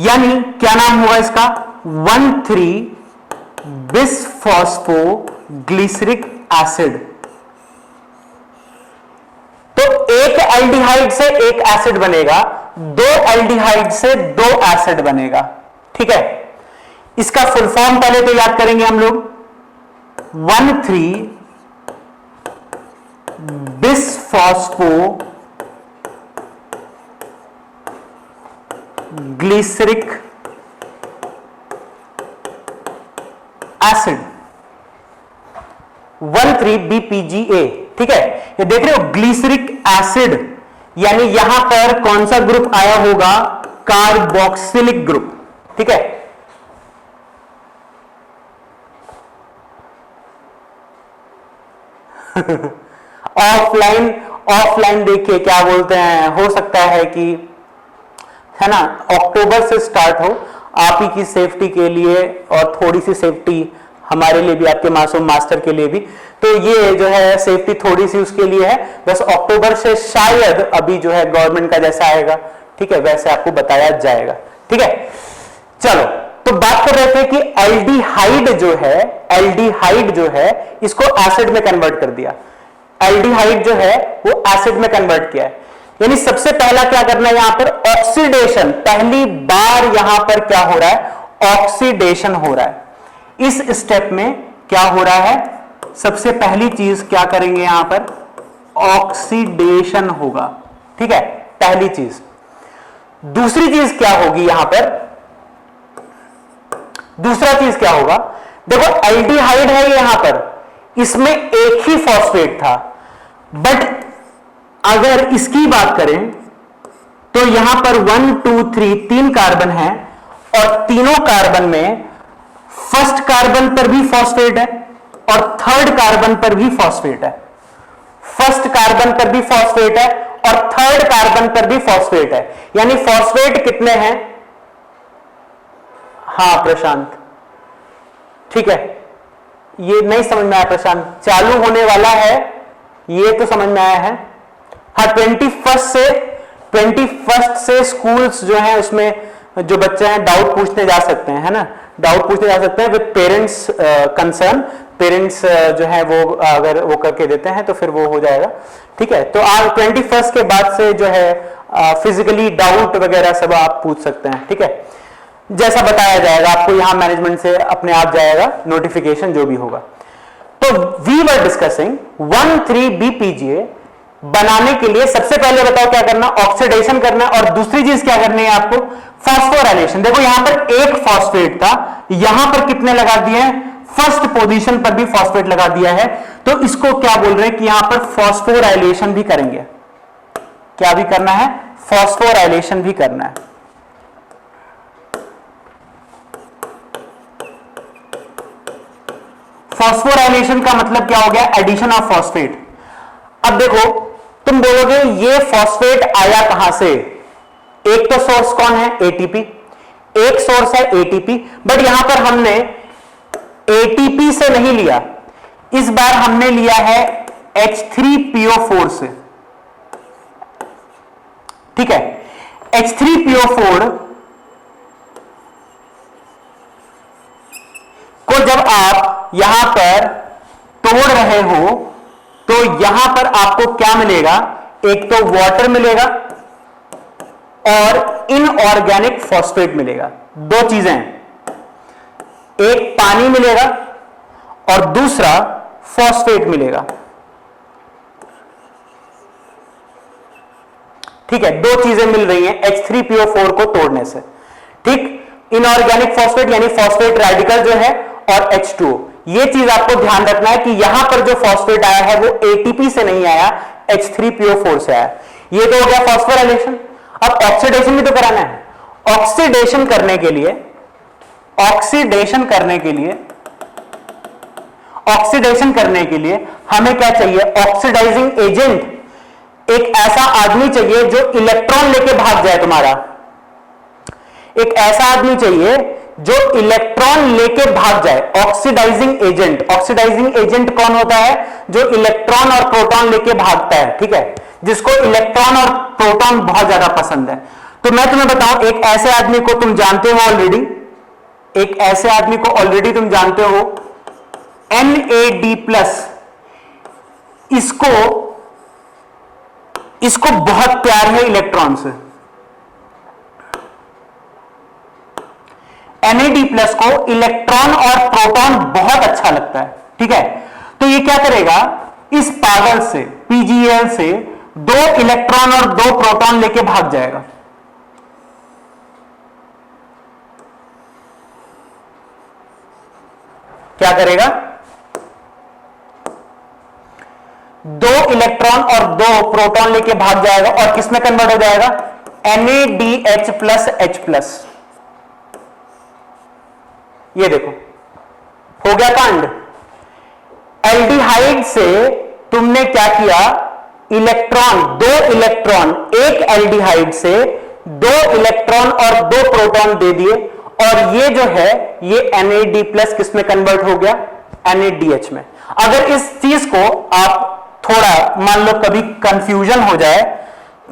यानी क्या नाम होगा इसका? 1,3-बिसफॉस्फोग्लिसरिक एसिड। तो एक एल्डिहाइड से एक एसिड बनेगा, 2 एल्डिहाइड से 2 एसिड बनेगा। ठीक है, इसका फुल फॉर्म पहले तो याद करेंगे हम लोग, 1,3-बिसफॉस्फोग्लिसरिक एसिड, 1,3-BPGA। ठीक है, ये देख रहे हो ग्लिसरिक एसिड, यानी यहां पर कौन सा ग्रुप आया होगा? Carboxylic group. ठीक है, ऑफलाइन देखिए क्या बोलते हैं, हो सकता है कि है ना अक्टूबर से स्टार्ट हो, आप ही की सेफ्टी के लिए और थोड़ी सी सेफ्टी हमारे लिए भी, आपके मासूम मास्टर के लिए भी। तो ये जो है सेफ्टी थोड़ी सी उसके लिए है, बस अक्टूबर से शायद अभी जो है गवर्नमेंट का जैसा आएगा, ठीक है, वैसे आपको बताया जाएगा। ठीक है, चलो, तो बात कर रहे थे कि एल्डिहाइड जो है इसको एसिड में कन्वर्ट कर दिया। एल्डिहाइड जो है वो एसिड में कन्वर्ट किया है, यानी सबसे पहला क्या करना है, यहां पर ऑक्सीडेशन, पहली बार यहां पर क्या हो रहा है? ऑक्सीडेशन हो रहा है। इस स्टेप में क्या हो रहा है? सबसे पहली चीज क्या करेंगे, यहां पर ऑक्सीडेशन होगा। ठीक है, पहली चीज। दूसरी चीज क्या होगी यहां पर? दूसरा चीज क्या होगा? देखो एल्डिहाइड है यहां पर, इसमें एक ही फॉस्फेट था, बट अगर इसकी बात करें तो यहां पर 1 2 3 3 कार्बन है और तीनों कार्बन में फर्स्ट कार्बन पर भी फॉस्फेट है और थर्ड कार्बन पर भी फॉस्फेट है। फर्स्ट कार्बन पर भी फॉस्फेट है और थर्ड कार्बन पर भी फॉस्फेट है, यानी फॉस्फेट कितने हैं? हाँ प्रशांत, ठीक है, ये नहीं समझ में आया प्रशांत, चालू होने वाला है ये तो समझ में आया है। हाँ 21st से स्कूल्स जो है उसमें जो बच्चे हैं डाउट पूछने जा सकते हैं, है ना, डाउट पूछने जा सकते हैं विद पेरेंट्स कंसर्न। पेरेंट्स जो है वो अगर वो करके देते हैं तो फिर वो हो जाएगा, ठीक है। तो आज 21st के बाद से जो है फिजिकली डाउट वगैरह सब आप पूछ सकते हैं, ठीक है, जैसा बताया जाएगा आपको यहां मैनेजमेंट से अपने आप जाएगा नोटिफिकेशन जो भी होगा। तो वी वर डिस्कसिंग 1,3-BPGA बनाने के लिए सबसे पहले बताओ क्या करना, ऑक्सीडेशन करना, और दूसरी चीज क्या करनी है आपको, फॉस्फोराइलेशन। देखो यहां पर एक फॉस्फेट था, यहां पर कितने लगा दिए हैं, फर्स्ट पोजीशन पर भी फॉस्फेट लगा दिया है, तो इसको क्या बोल रहे हैं कि यहां पर फॉस्फोराइलेशन भी करेंगे। क्या भी करना है, फॉस्फोराइलेशन भी करना है। फॉस्फोराइलेशन का मतलब क्या हो गया, एडिशन ऑफ फॉस्फेट। अब देखो तुम बोलोगे ये फॉस्फेट आया कहां से, एक तो सोर्स कौन है, एटीपी, एक सोर्स है एटीपी, बट यहां पर हमने एटीपी से नहीं लिया, इस बार हमने लिया है H3PO4 से, ठीक है। H3PO4 को जब आप यहां पर तोड़ रहे हो तो यहां पर आपको क्या मिलेगा, एक तो वाटर मिलेगा और इनऑर्गेनिक फॉस्फेट मिलेगा। दो चीजें हैं, एक पानी मिलेगा और दूसरा फॉस्फेट मिलेगा, ठीक है, दो चीजें मिल रही हैं H3PO4 को तोड़ने से, ठीक। इनऑर्गेनिक फॉस्फेट यानी फॉस्फेट रेडिकल जो है और H2O। ये चीज आपको ध्यान रखना है कि यहां पर जो फॉस्फेट आया है वो एटीपी से नहीं आया, H3PO4 से आया। ये तो हो गया फॉस्फोराइलेशन। अब ऑक्सीडेशन भी तो कराना है। ऑक्सीडेशन करने के लिए हमें क्या चाहिए, ऑक्सीडाइजिंग एजेंट। एक ऐसा आदमी चाहिए जो इलेक्ट्रॉन लेके भाग जाए तुम्हारा, एक ऐसा आदमी चाहिए जो इलेक्ट्रॉन लेके भाग जाए, ऑक्सीडाइजिंग एजेंट। ऑक्सीडाइजिंग एजेंट कौन होता है, जो इलेक्ट्रॉन और प्रोटॉन लेके भागता है, ठीक है, जिसको इलेक्ट्रॉन और प्रोटॉन बहुत ज्यादा पसंद है। तो मैं तुम्हें बताऊं, एक ऐसे आदमी को तुम जानते हो ऑलरेडी, एक ऐसे आदमी को ऑलरेडी तुम जानते हो, NAD+। इसको बहुत प्यार है इलेक्ट्रॉन से। NAD+ को इलेक्ट्रॉन और प्रोटॉन बहुत अच्छा लगता है, ठीक है। तो ये क्या करेगा, इस पागल से PgAl से 2 इलेक्ट्रॉन और 2 प्रोटॉन लेके भाग जाएगा। क्या करेगा, 2 इलेक्ट्रॉन और 2 प्रोटॉन लेके भाग जाएगा और किसमें कन्वर्ट हो जाएगा, NADH+H+। ये देखो हो गया कांड। एल्डिहाइड से तुमने क्या किया, इलेक्ट्रॉन, 2 इलेक्ट्रॉन, एक एल्डिहाइड से 2 इलेक्ट्रॉन और 2 प्रोटॉन दे दिए, और ये जो है ये NAD+ किस में कन्वर्ट हो गया, NADH में। अगर इस चीज को आप थोड़ा मान लो कभी कंफ्यूजन हो जाए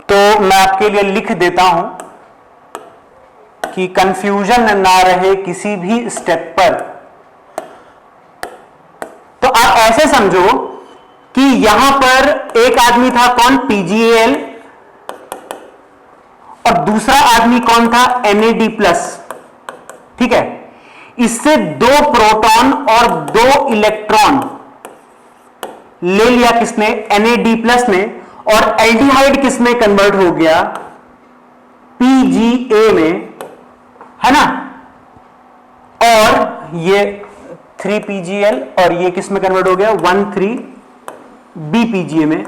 तो मैं आपके लिए लिख देता हूं कि कंफ्यूजन ना रहे किसी भी स्टेप पर। तो आप ऐसे समझो कि यहां पर एक आदमी था कौन, PgAl, और दूसरा आदमी कौन था, NAD+, ठीक है। इससे 2 प्रोटॉन और 2 इलेक्ट्रॉन ले लिया किसने, NAD+ ने, और एल्डिहाइड किसमें कन्वर्ट हो गया, PgA में, है ना। और ये 3PgL और ये किस में कन्वर्ट हो गया, 1,3-BPGA में।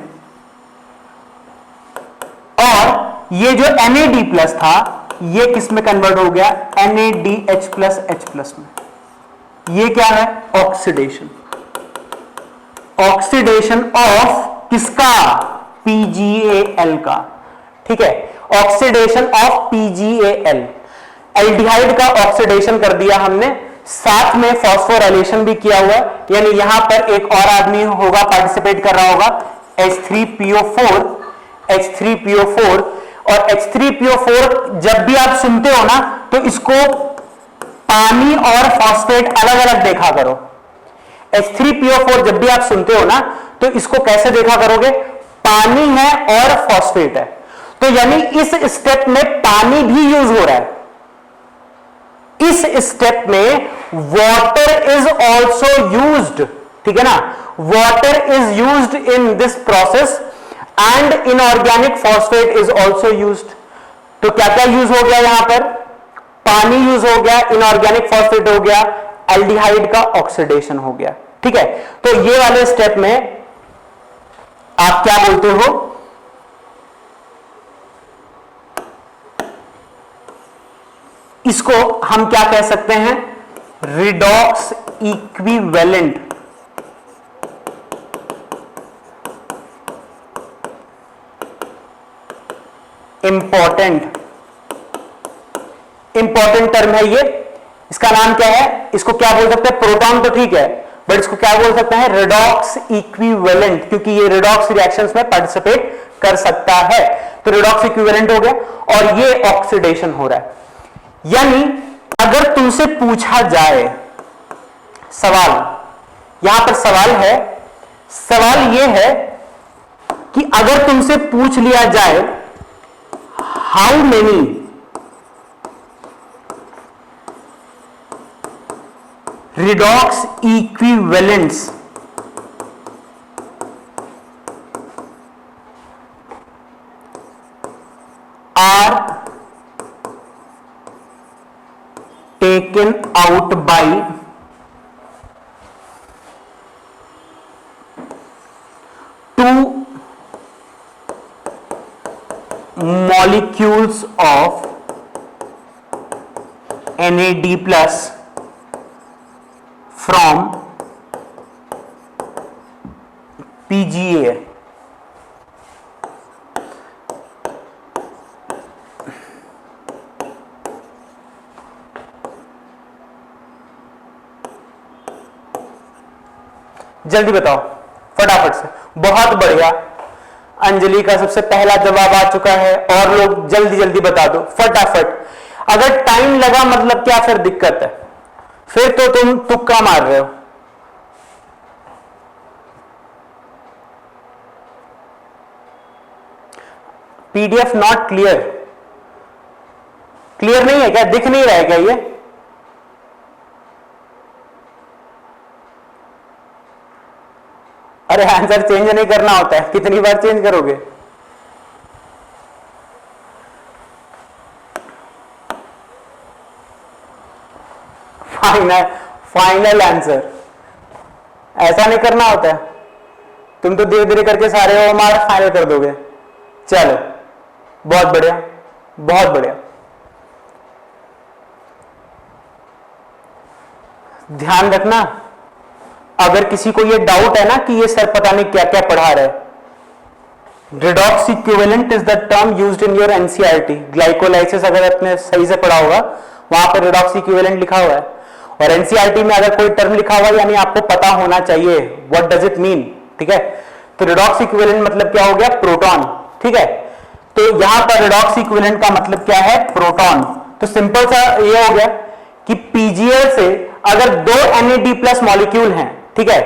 और ये जो NAD+ था ये किस में कन्वर्ट हो गया, NADH+H+ में। ये क्या है? ऑक्सीडेशन। ऑक्सीडेशन ऑफ किसका? PgAl का। ठीक है, ऑक्सीडेशन ऑफ PgAl। एल्डिहाइड का ऑक्सीडेशन कर दिया हमने, साथ में फॉस्फोराइलेशन भी किया हुआ है, यानी यहां पर एक और आदमी होगा, पार्टिसिपेट कर रहा होगा, H3PO4। H3PO4 और H3PO4 जब भी आप सुनते हो ना तो इसको पानी और फॉस्फेट अलग अलग देखा करो। H3PO4 जब भी आप सुनते हो ना तो इसको कैसे देखा करोगे? पानी है और फॉस्फेट है, तो यानी इस स्टेप में पानी भी यूज हो रहा है। इस स्टेप में वाटर इज ऑल्सो यूज्ड, ठीक है ना? Water is used in this process and inorganic phosphate is also used. तो क्या क्या यूज हो गया यहां पर? पानी यूज हो गया, इनऑर्गेनिक फॉस्फेट हो गया, एल्डिहाइड का ऑक्सीडेशन हो गया। ठीक है, तो ये वाले स्टेप में आप क्या बोलते हो? इसको हम क्या कह सकते हैं? Redox equivalent. इंपॉर्टेंट टर्म है ये। इसका नाम क्या है? इसको क्या बोल सकते हैं? प्रोटॉन तो ठीक है, बट इसको क्या बोल सकते हैं? रिडॉक्स इक्विवेलेंट, क्योंकि ये रिडॉक्स रिएक्शंस में पार्टिसिपेट कर सकता है। तो रिडॉक्स इक्विवेलेंट हो गया और ये ऑक्सीडेशन हो रहा है। यानी अगर तुमसे पूछा जाए सवाल, यहां पर सवाल है, सवाल यह है कि अगर तुमसे पूछ लिया जाए how many redox equivalents are taken out by two molecules of NAD plus from PGA। जल्दी बताओ फटाफट से। बहुत बढ़िया, अंजलि का सबसे पहला जवाब आ चुका है, और लोग जल्दी जल्दी बता दो फटाफट। अगर टाइम लगा मतलब क्या फिर दिक्कत है, फिर तो तुम तुक्का मार रहे हो। पीडीएफ नॉट क्लियर, क्लियर नहीं है क्या? दिख नहीं रहा है क्या ये? अरे आंसर चेंज नहीं करना होता है, कितनी बार चेंज करोगे? फाइनल आंसर ऐसा नहीं करना होता है। तुम तो धीरे धीरे करके सारे मार्क फाइनल कर दोगे। चलो बहुत बढ़िया, बहुत बढ़िया। ध्यान रखना, अगर किसी को ये डाउट है ना कि ये सर पता नहीं क्या क्या पढ़ा रहे, redox equivalent is the term used in your NCERT. Glycolysis अगर आपने सही से पढ़ा होगा, वहां पर रिडॉक्स इक्विवेलेंट लिखा हुआ है। और एनसीईआरटी में अगर कोई टर्म लिखा हुआ है यानी आपको पता होना चाहिए व्हाट डज इट मीन। ठीक है, तो रिडॉक्स इक्विवेलेंट मतलब क्या हो गया? प्रोटॉन। ठीक है, तो यहां पर रिडॉक्स इक्विवेलेंट का मतलब क्या है? प्रोटॉन। तो सिंपल सा ये हो गया कि पीजीएल से अगर दो NAD+ मॉलिक्यूल हैं, ठीक है,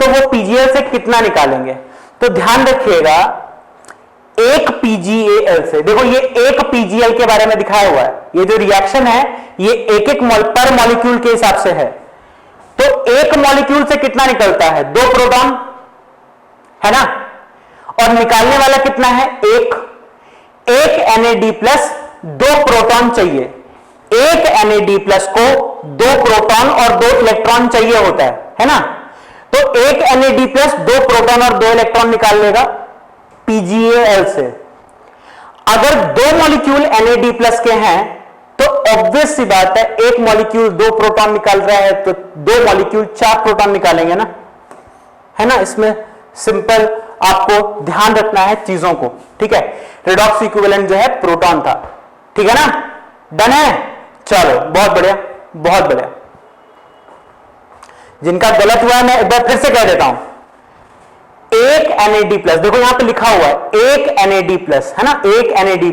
तो वो पीजीएल से कितना निकालेंगे? तो ध्यान रखिएगा, एक पीजीएल से, देखो ये एक पीजीएल के बारे में दिखाया हुआ है, ये जो रिएक्शन है ये एक एक पर मॉलिक्यूल के हिसाब से है। तो एक मॉलिक्यूल से कितना निकलता है? 2 प्रोटॉन, है ना? और निकालने वाला कितना है? एक NAD+ 2 प्रोटॉन चाहिए। एक NAD+ को 2 प्रोटॉन और 2 इलेक्ट्रॉन चाहिए होता है ना? तो एक NAD+ 2 प्रोटॉन और 2 इलेक्ट्रॉन निकाल लेगा पीजीएल से। अगर 2 मॉलिक्यूल NAD+ के हैं तो ऑब्वियस सी बात है, एक मॉलिक्यूल 2 प्रोटॉन निकाल रहा है तो 2 मॉलिक्यूल 4 प्रोटॉन निकालेंगे ना, है ना। इसमें सिंपल आपको ध्यान रखना है चीजों को, ठीक है। रेडॉक्स इक्विवेलेंट जो है प्रोटॉन था, ठीक है ना। डन है, चलो बहुत बढ़िया, बहुत बढ़िया। जिनका गलत हुआ है मैं एक बार फिर से कह देता हूं, एक NAD+, देखो यहां पे लिखा हुआ है एक NAD+, है ना, एक NAD+,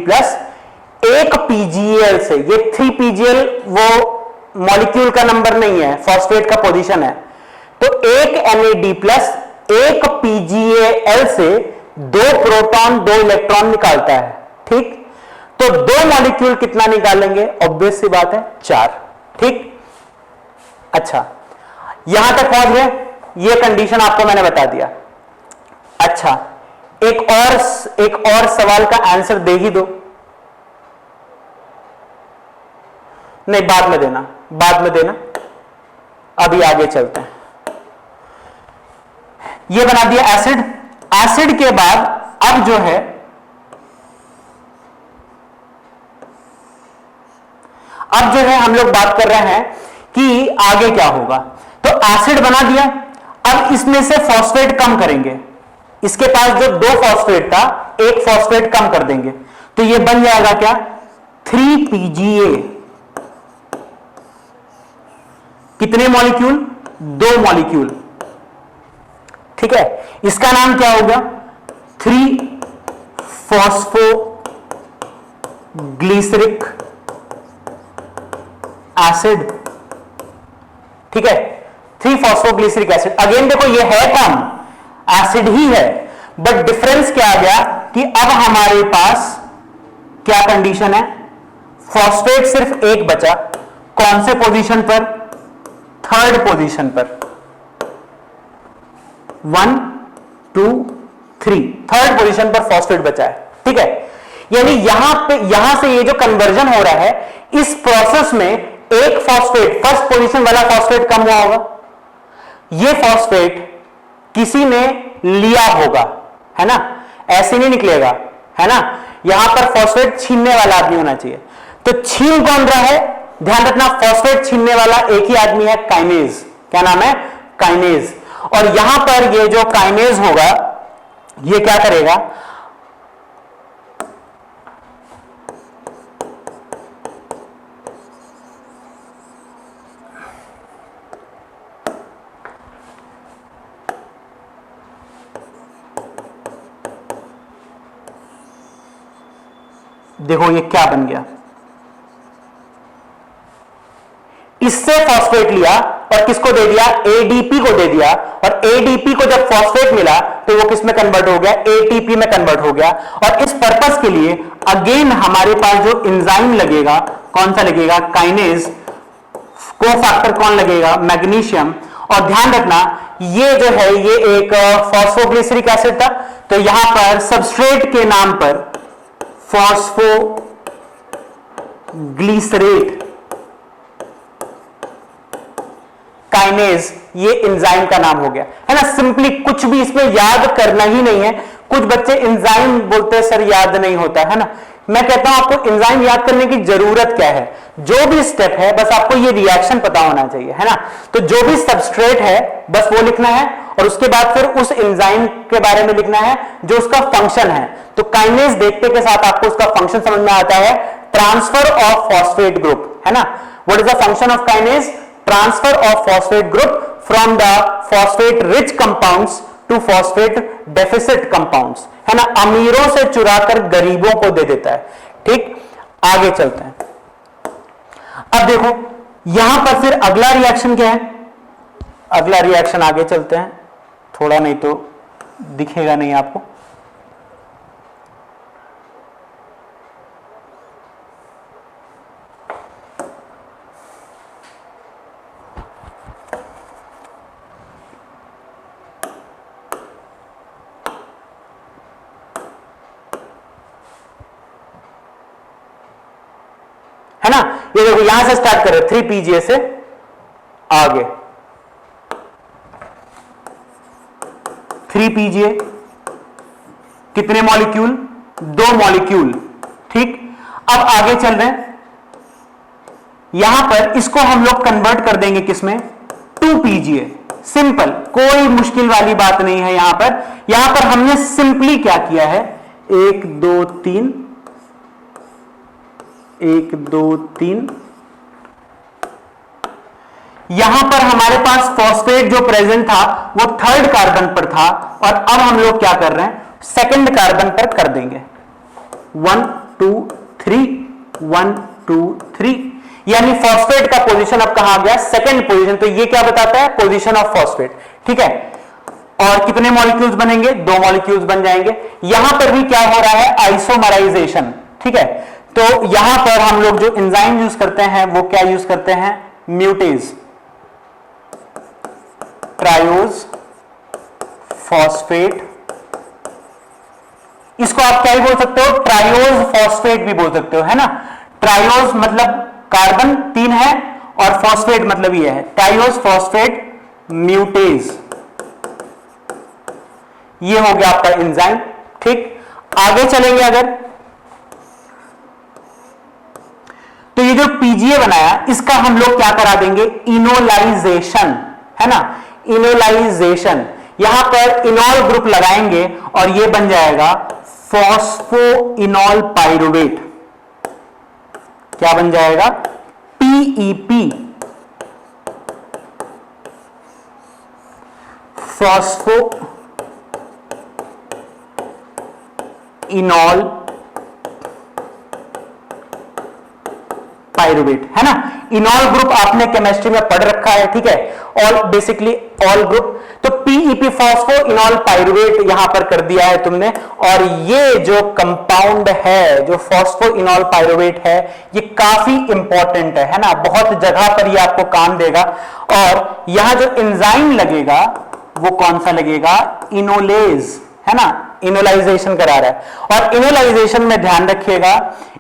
एक PGL से, ये 3 PGL वो मॉलिक्यूल का नंबर नहीं है, फॉस्फेट का पोजीशन है। तो एक NAD+, एक PGAL से 2 प्रोटॉन 2 इलेक्ट्रॉन निकालता है, ठीक। तो 2 मॉलिक्यूल कितना निकालेंगे, ऑब्वियस सी बात है 4, ठीक। अच्छा, यहां तक पहुंच गए, ये कंडीशन आपको मैंने बता दिया। अच्छा, एक और सवाल का आंसर दे ही दो। नहीं, बाद में देना, बाद में देना, अभी आगे चलते हैं। ये बना दिया एसिड, एसिड के बाद अब जो है हम लोग बात कर रहे हैं कि आगे क्या होगा। तो एसिड बना दिया, अब इसमें से फॉस्फेट कम करेंगे, इसके पास जो 2 फॉस्फेट था, एक फॉस्फेट कम कर देंगे, तो ये बन जाएगा क्या, 3PGA। कितने मॉलिक्यूल, 2 मॉलिक्यूल, ठीक है। इसका नाम क्या होगा, 3-फॉस्फोग्लिसरिक एसिड, ठीक है। 3-फॉस्फोग्लिसरिक एसिड। अगेन देखो ये है कौन, एसिड ही है, बट डिफरेंस क्या आ गया कि अब हमारे पास क्या कंडीशन है, फॉस्फेट सिर्फ एक बचा, कौन से पोजीशन पर, 3rd पोजीशन पर, 1 2 3, 3rd पोजीशन पर फॉस्फेट बचा है, ठीक है। यानी यहां से ये जो कन्वर्जन हो रहा है, इस प्रोसेस में एक फॉस्फेट, फर्स्ट पोजीशन वाला फॉस्फेट कम हुआ होगा, ये फॉस्फेट किसी ने लिया होगा, है ना, ऐसे नहीं निकलेगा, है ना। यहां पर फॉस्फेट छीनने वाला आदमी होना चाहिए। तो छीन कौन रहा है, ध्यान रखना, फॉस्फेट छीनने वाला एक ही आदमी है, काइनेज। क्या नाम है, काइनेज। और यहां पर ये जो काइनेज होगा, ये क्या करेगा, देखो ये क्या बन गया, इससे फॉस्फेट लिया और किसको दे दिया, ADP को दे दिया, और ADP को जब फॉस्फेट मिला तो वो किस में कन्वर्ट हो गया, ATP में कन्वर्ट हो गया। और इस पर्पस के लिए अगेन हमारे पास जो एंजाइम लगेगा, कौन सा लगेगा, काइनेज। कोफैक्टर कौन लगेगा, मैग्नीशियम। और ध्यान रखना ये जो है ये एक फॉस्फोग्लिसरिक एसिड था, तो यहां पर सबस्ट्रेट के नाम पर फॉस्फोग्लिसरेट काइनेज, ये एंजाइम का नाम हो गया, है ना। सिंपली कुछ भी इसमें याद करना ही नहीं है। कुछ बच्चे एंजाइम बोलते हैं सर याद नहीं होता, है ना। मैं कहता हूं आपको एंजाइम याद करने की जरूरत क्या है, जो भी स्टेप है बस आपको ये रिएक्शन पता होना चाहिए, है ना। तो जो भी सबस्ट्रेट है बस वो लिखना है, और उसके बाद फिर उस एंजाइम के बारे में लिखना है जो उसका फंक्शन है। तो काइनेज देखते के साथ आपको उसका फंक्शन समझ में आता है, ट्रांसफर ऑफ फॉस्फेट ग्रुप, है ना। What is the function of kinase, transfer of phosphate group from the phosphate rich compounds to phosphate deficit compounds, है ना। अमीरों से चुराकर गरीबों को दे देता है, ठीक। आगे चलते हैं। अब देखो यहां पर फिर अगला रिएक्शन क्या है, अगला रिएक्शन आगे चलते हैं थोड़ा, नहीं तो दिखेगा नहीं आपको। है ना, ये देखो यहां से स्टार्ट कर रहे 3PGA से आगे, 3PGA कितने मॉलिक्यूल, 2 मॉलिक्यूल, ठीक। अब आगे चल रहे हैं यहां पर इसको हम लोग कन्वर्ट कर देंगे किसमें, 2PGA। सिंपल, कोई मुश्किल वाली बात नहीं है। यहां पर हमने सिंपली क्या किया है, 1 2 3 1 2 3, यहां पर हमारे पास फॉस्फेट जो प्रेजेंट था वो 3rd कार्बन पर था, और अब हम लोग क्या कर रहे हैं, 2nd कार्बन पर कर देंगे। 1 2 3 1 2 3, यानी फॉस्फेट का पोजीशन अब कहां आ गया, 2nd पोजीशन। तो ये क्या बताता है, पोजीशन ऑफ फॉस्फेट। ठीक है, और कितने मॉलिक्यूल्स बनेंगे, 2 मॉलिक्यूल्स बन जाएंगे। यहां पर भी क्या हो रहा है, आइसोमराइजेशन। ठीक है, तो यहां पर हम लोग जो एंजाइम यूज करते हैं वो क्या यूज करते हैं, म्यूटेज ट्रायोज फॉस्फेट। इसको आप क्या ही बोल सकते हो, ट्रायोज फॉस्फेट भी बोल सकते हो, है ना। ट्रायोज मतलब कार्बन 3 है, और फॉस्फेट मतलब ये है, ट्रायोज फॉस्फेट म्यूटेज। ये हो गया आपका एंजाइम। ठीक, आगे चलेंगे अगर, तो ये जो पीजीए बनाया इसका हम लोग क्या करा देंगे, इनोलाइजेशन, है ना, इनोलाइजेशन। यहां पर इनॉल ग्रुप लगाएंगे और ये बन जाएगा फॉस्फोइनॉल पाइरुवेट। क्या बन जाएगा, पीईपी, फॉस्फो इनॉल पाइरुवेट, है ना। इनॉल ग्रुप आपने केमिस्ट्री में पढ़ रखा है। ठीक है, ऑल, बेसिकली ऑल ग्रुप। तो पीईपी फॉस्फो इनॉल पाइरुवेट यहां पर कर दिया है तुमने, और ये जो कंपाउंड है, जो फॉस्फो इनॉल पाइरुवेट है, ये काफी इंपॉर्टेंट है ना, बहुत जगह पर ये आपको काम देगा। और यहां जो एंजाइम लगेगा वो कौन सा लगेगा, इनोलेज, है ना, इनोलाइजेशन करा रहा है। और इनोलाइजेशन में ध्यान रखिएगा,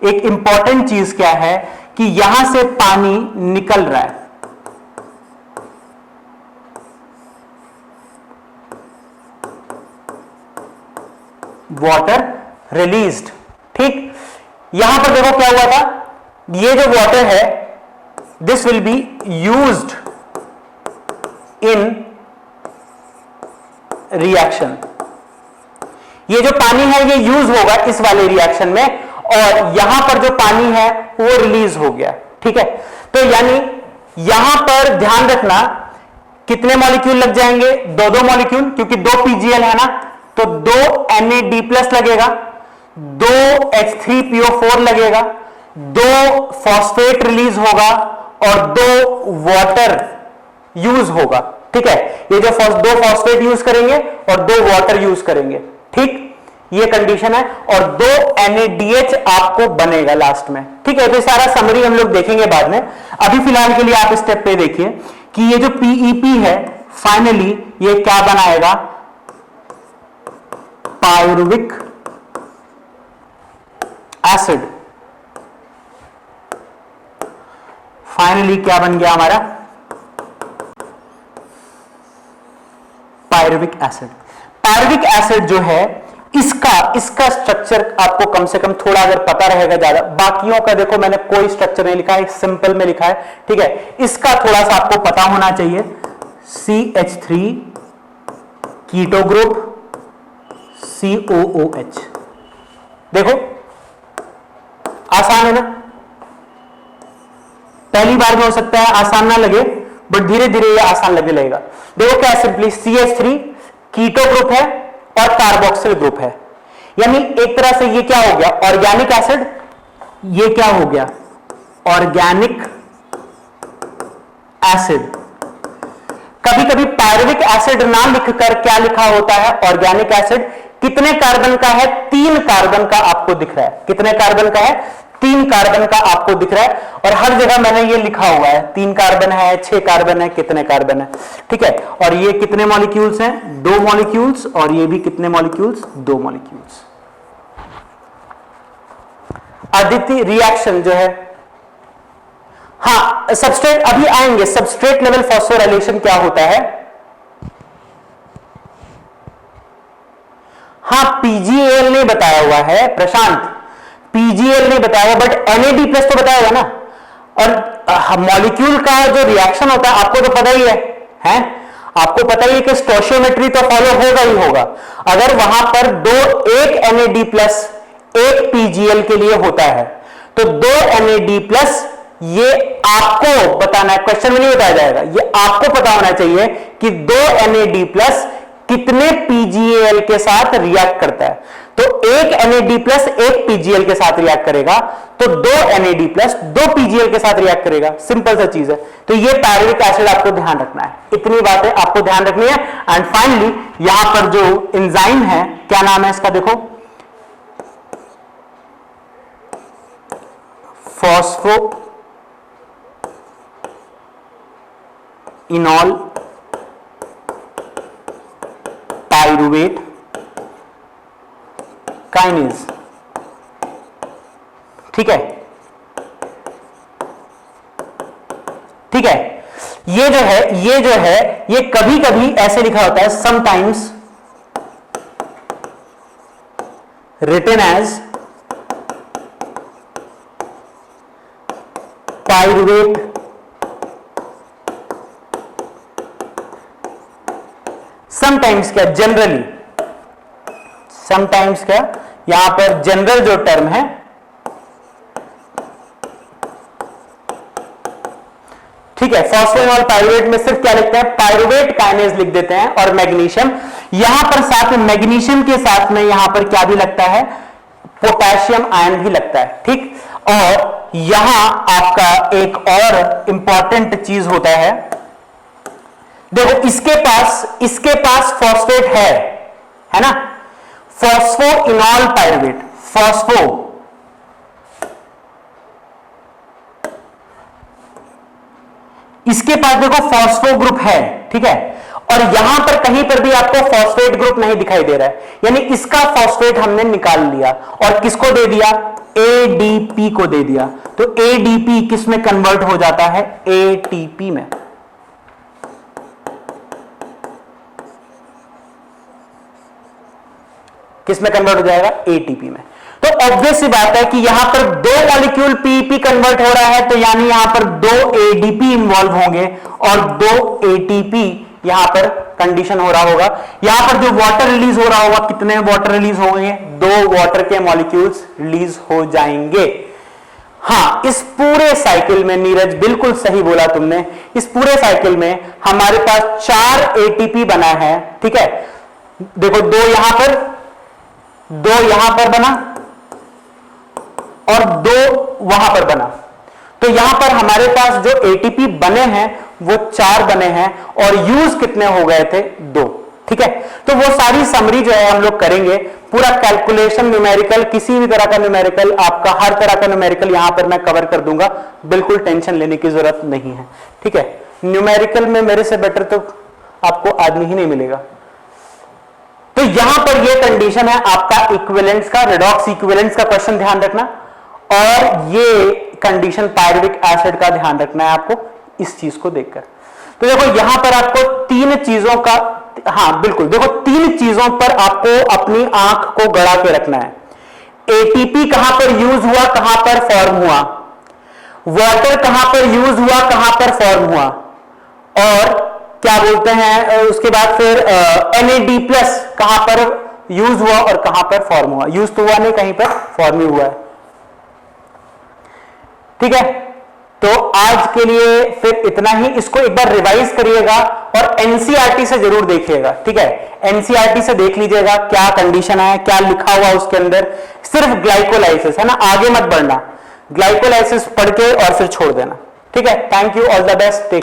एक इंपॉर्टेंट चीज क्या है कि यहां से पानी निकल रहा है, वाटर रिलीज्ड। ठीक, यहां पर देखो क्या हुआ था, ये जो वाटर है this will be used in reaction. ये जो पानी है ये यूज होगा इस वाले रिएक्शन में, और यहां पर जो पानी है वो रिलीज हो गया। ठीक है, तो यानी यहां पर ध्यान रखना कितने मॉलिक्यूल लग जाएंगे, 2 मॉलिक्यूल, क्योंकि 2 पीजीएल है ना, तो 2 NAD+ लगेगा, 2 H3PO4 लगेगा, 2 फॉस्फेट रिलीज होगा, और 2 वाटर यूज होगा। ठीक है, ये जो 2 फॉस्फेट यूज करेंगे और 2 वाटर यूज करेंगे। ठीक, ये कंडीशन है, और 2 NADH आपको बनेगा लास्ट में। ठीक है, तो सारा समरी हम लोग देखेंगे बाद में। अभी फिलहाल के लिए आप स्टेप पे देखिए कि ये जो पीईपी है फाइनली ये क्या बनाएगा, पायरुविक एसिड। फाइनली क्या बन गया हमारा, पायरुविक एसिड। पायरुविक एसिड जो है इसका स्ट्रक्चर आपको कम से कम थोड़ा अगर पता रहेगा ज्यादा, बाकियों का देखो मैंने कोई स्ट्रक्चर नहीं लिखा है, सिंपल में लिखा है। ठीक है, इसका थोड़ा सा आपको पता होना चाहिए, CH3 कीटो ग्रुप, COOH। देखो आसान है ना, पहली बार में हो सकता है आसान ना लगे, बट धीरे धीरे ये आसान लगने लगेगा। देखो क्या सिंपली CH3 कीटो ग्रुप है और कार्बोक्सिल ग्रुप है, यानी एक तरह से ये क्या हो गया, ऑर्गेनिक एसिड। ये क्या हो गया, ऑर्गेनिक एसिड। कभी कभी पायरुविक एसिड ना लिखकर क्या लिखा होता है, ऑर्गेनिक एसिड। कितने कार्बन का है, 3 कार्बन का आपको दिख रहा है। कितने कार्बन का है, 3 कार्बन का आपको दिख रहा है, और हर जगह मैंने ये लिखा हुआ है, 3 कार्बन है, 6 कार्बन है, कितने कार्बन है। ठीक है, और ये कितने मॉलिक्यूल्स हैं, 2 मॉलिक्यूल्स, और ये भी कितने मॉलिक्यूल्स, 2 मॉलिक्यूल्स। अदिति रिएक्शन जो है, हाँ सबस्ट्रेट अभी आएंगे, सबस्ट्रेट लेवल फॉस्फोराइलेशन क्या होता है। हाँ पीजीएल ने बताया हुआ है प्रशांत, पीजीएल नहीं बताया, बट NAD+ तो बताया हुआ ना। और मॉलिक्यूल का जो रिएक्शन होता है आपको तो पता ही है? आपको पता ही है कि स्टोशियोमेट्री तो फॉलो होगा ही होगा। अगर वहां पर एक NAD प्लस एक PGL के लिए होता है तो 2 NAD प्लस, ये आपको बताना है, क्वेश्चन में नहीं बताया जाएगा, ये आपको पता होना चाहिए कि 2 NAD प्लस कितने PGL के साथ रिएक्ट करता है। तो एक NAD प्लस एक PGL के साथ रिएक्ट करेगा तो 2 NAD प्लस 2 PGL के साथ रिएक्ट करेगा। सिंपल सा चीज है। तो ये पायरुविक एसिड आपको ध्यान रखना है, इतनी बातें आपको ध्यान रखनी है। एंड फाइनली यहां पर जो एंजाइम है, क्या नाम है इसका, देखो, फॉस्फो इनॉल पायरुवेट काइनेज। ठीक है, ठीक है। ये जो है ये कभी कभी ऐसे लिखा होता है, sometimes written as pyruvate sometimes क्या, जनरली, समटाइम्स क्या, यहां पर जनरल जो टर्म है, ठीक है, फॉस्फोइनॉल पायरुवेट में सिर्फ क्या लिखते हैं, पायरुवेट काइनेज लिख देते हैं, और मैग्नीशियम यहां पर साथ में, मैग्नीशियम के साथ में यहां पर क्या भी लगता है, पोटेशियम आयन भी लगता है। ठीक, और यहां आपका एक और इंपॉर्टेंट चीज होता है, देखो इसके पास फॉस्फेट है ना, फॉस्फोइनॉल पायरुवेट, फॉस्फो, इसके पास देखो फॉस्फो ग्रुप है, ठीक है, और यहां पर कहीं पर भी आपको फॉस्फेट ग्रुप नहीं दिखाई दे रहा है, यानी इसका फॉस्फेट हमने निकाल लिया और किसको दे दिया, ADP को दे दिया। तो ADP किस में कन्वर्ट हो जाता है, ATP में। किस में कन्वर्ट हो जाएगा, ATP में। तो ऑब्वियस सी बात है कि यहां पर 2 मॉलिक्यूल PEP कन्वर्ट हो रहा है, तो यानी यहां पर 2 ADP इन्वॉल्व होंगे और 2 ATP यहां पर कंडीशन हो रहा होगा। यहां पर जो वाटर रिलीज हो रहा होगा, कितने वाटर रिलीज होंगे, 2 वाटर के मॉलिक्यूल्स रिलीज हो जाएंगे। हां, इस पूरे साइकिल में, नीरज बिल्कुल सही बोला तुमने, इस पूरे साइकिल में हमारे पास 4 ATP बना है। ठीक है, देखो 2 यहां पर बना और 2 वहां पर बना, तो यहां पर हमारे पास जो ATP बने हैं वो 4 बने हैं और यूज कितने हो गए थे, 2। ठीक है, तो वो सारी समरी जो है हम लोग करेंगे, पूरा कैलकुलेशन, न्यूमेरिकल, किसी भी तरह का न्यूमेरिकल, आपका हर तरह का न्यूमेरिकल यहां पर मैं कवर कर दूंगा, बिल्कुल टेंशन लेने की जरूरत नहीं है। ठीक है, न्यूमेरिकल में मेरे से बेटर तो आपको आदमी ही नहीं मिलेगा। तो यहां पर ये कंडीशन है आपका इक्विवेलेंस का, रेडॉक्स इक्विवेलेंस का क्वेश्चन ध्यान रखना, और ये कंडीशन पायरुविक एसिड का ध्यान रखना है आपको इस चीज को देखकर। तो देखो यहां पर आपको 3 चीजों का, हां बिल्कुल, देखो 3 चीजों पर आपको अपनी आंख को गड़ा के रखना है। ATP कहां पर यूज हुआ, कहां पर फॉर्म हुआ, वाटर कहां पर यूज हुआ, कहां पर फॉर्म हुआ, और क्या बोलते हैं उसके बाद फिर NAD प्लस कहां पर यूज हुआ और कहां पर फॉर्म हुआ, यूज तो हुआ नहीं, कहीं पर फॉर्म ही हुआ है। ठीक है, तो आज के लिए फिर इतना ही, इसको एक बार रिवाइज करिएगा और NCERT से जरूर देखिएगा। ठीक है, NCERT से देख लीजिएगा क्या कंडीशन है, क्या लिखा हुआ उसके अंदर, सिर्फ ग्लाइकोलाइसिस है ना, आगे मत बढ़ना, ग्लाइकोलाइसिस पढ़ के और फिर छोड़ देना। ठीक है, thank you, all the best.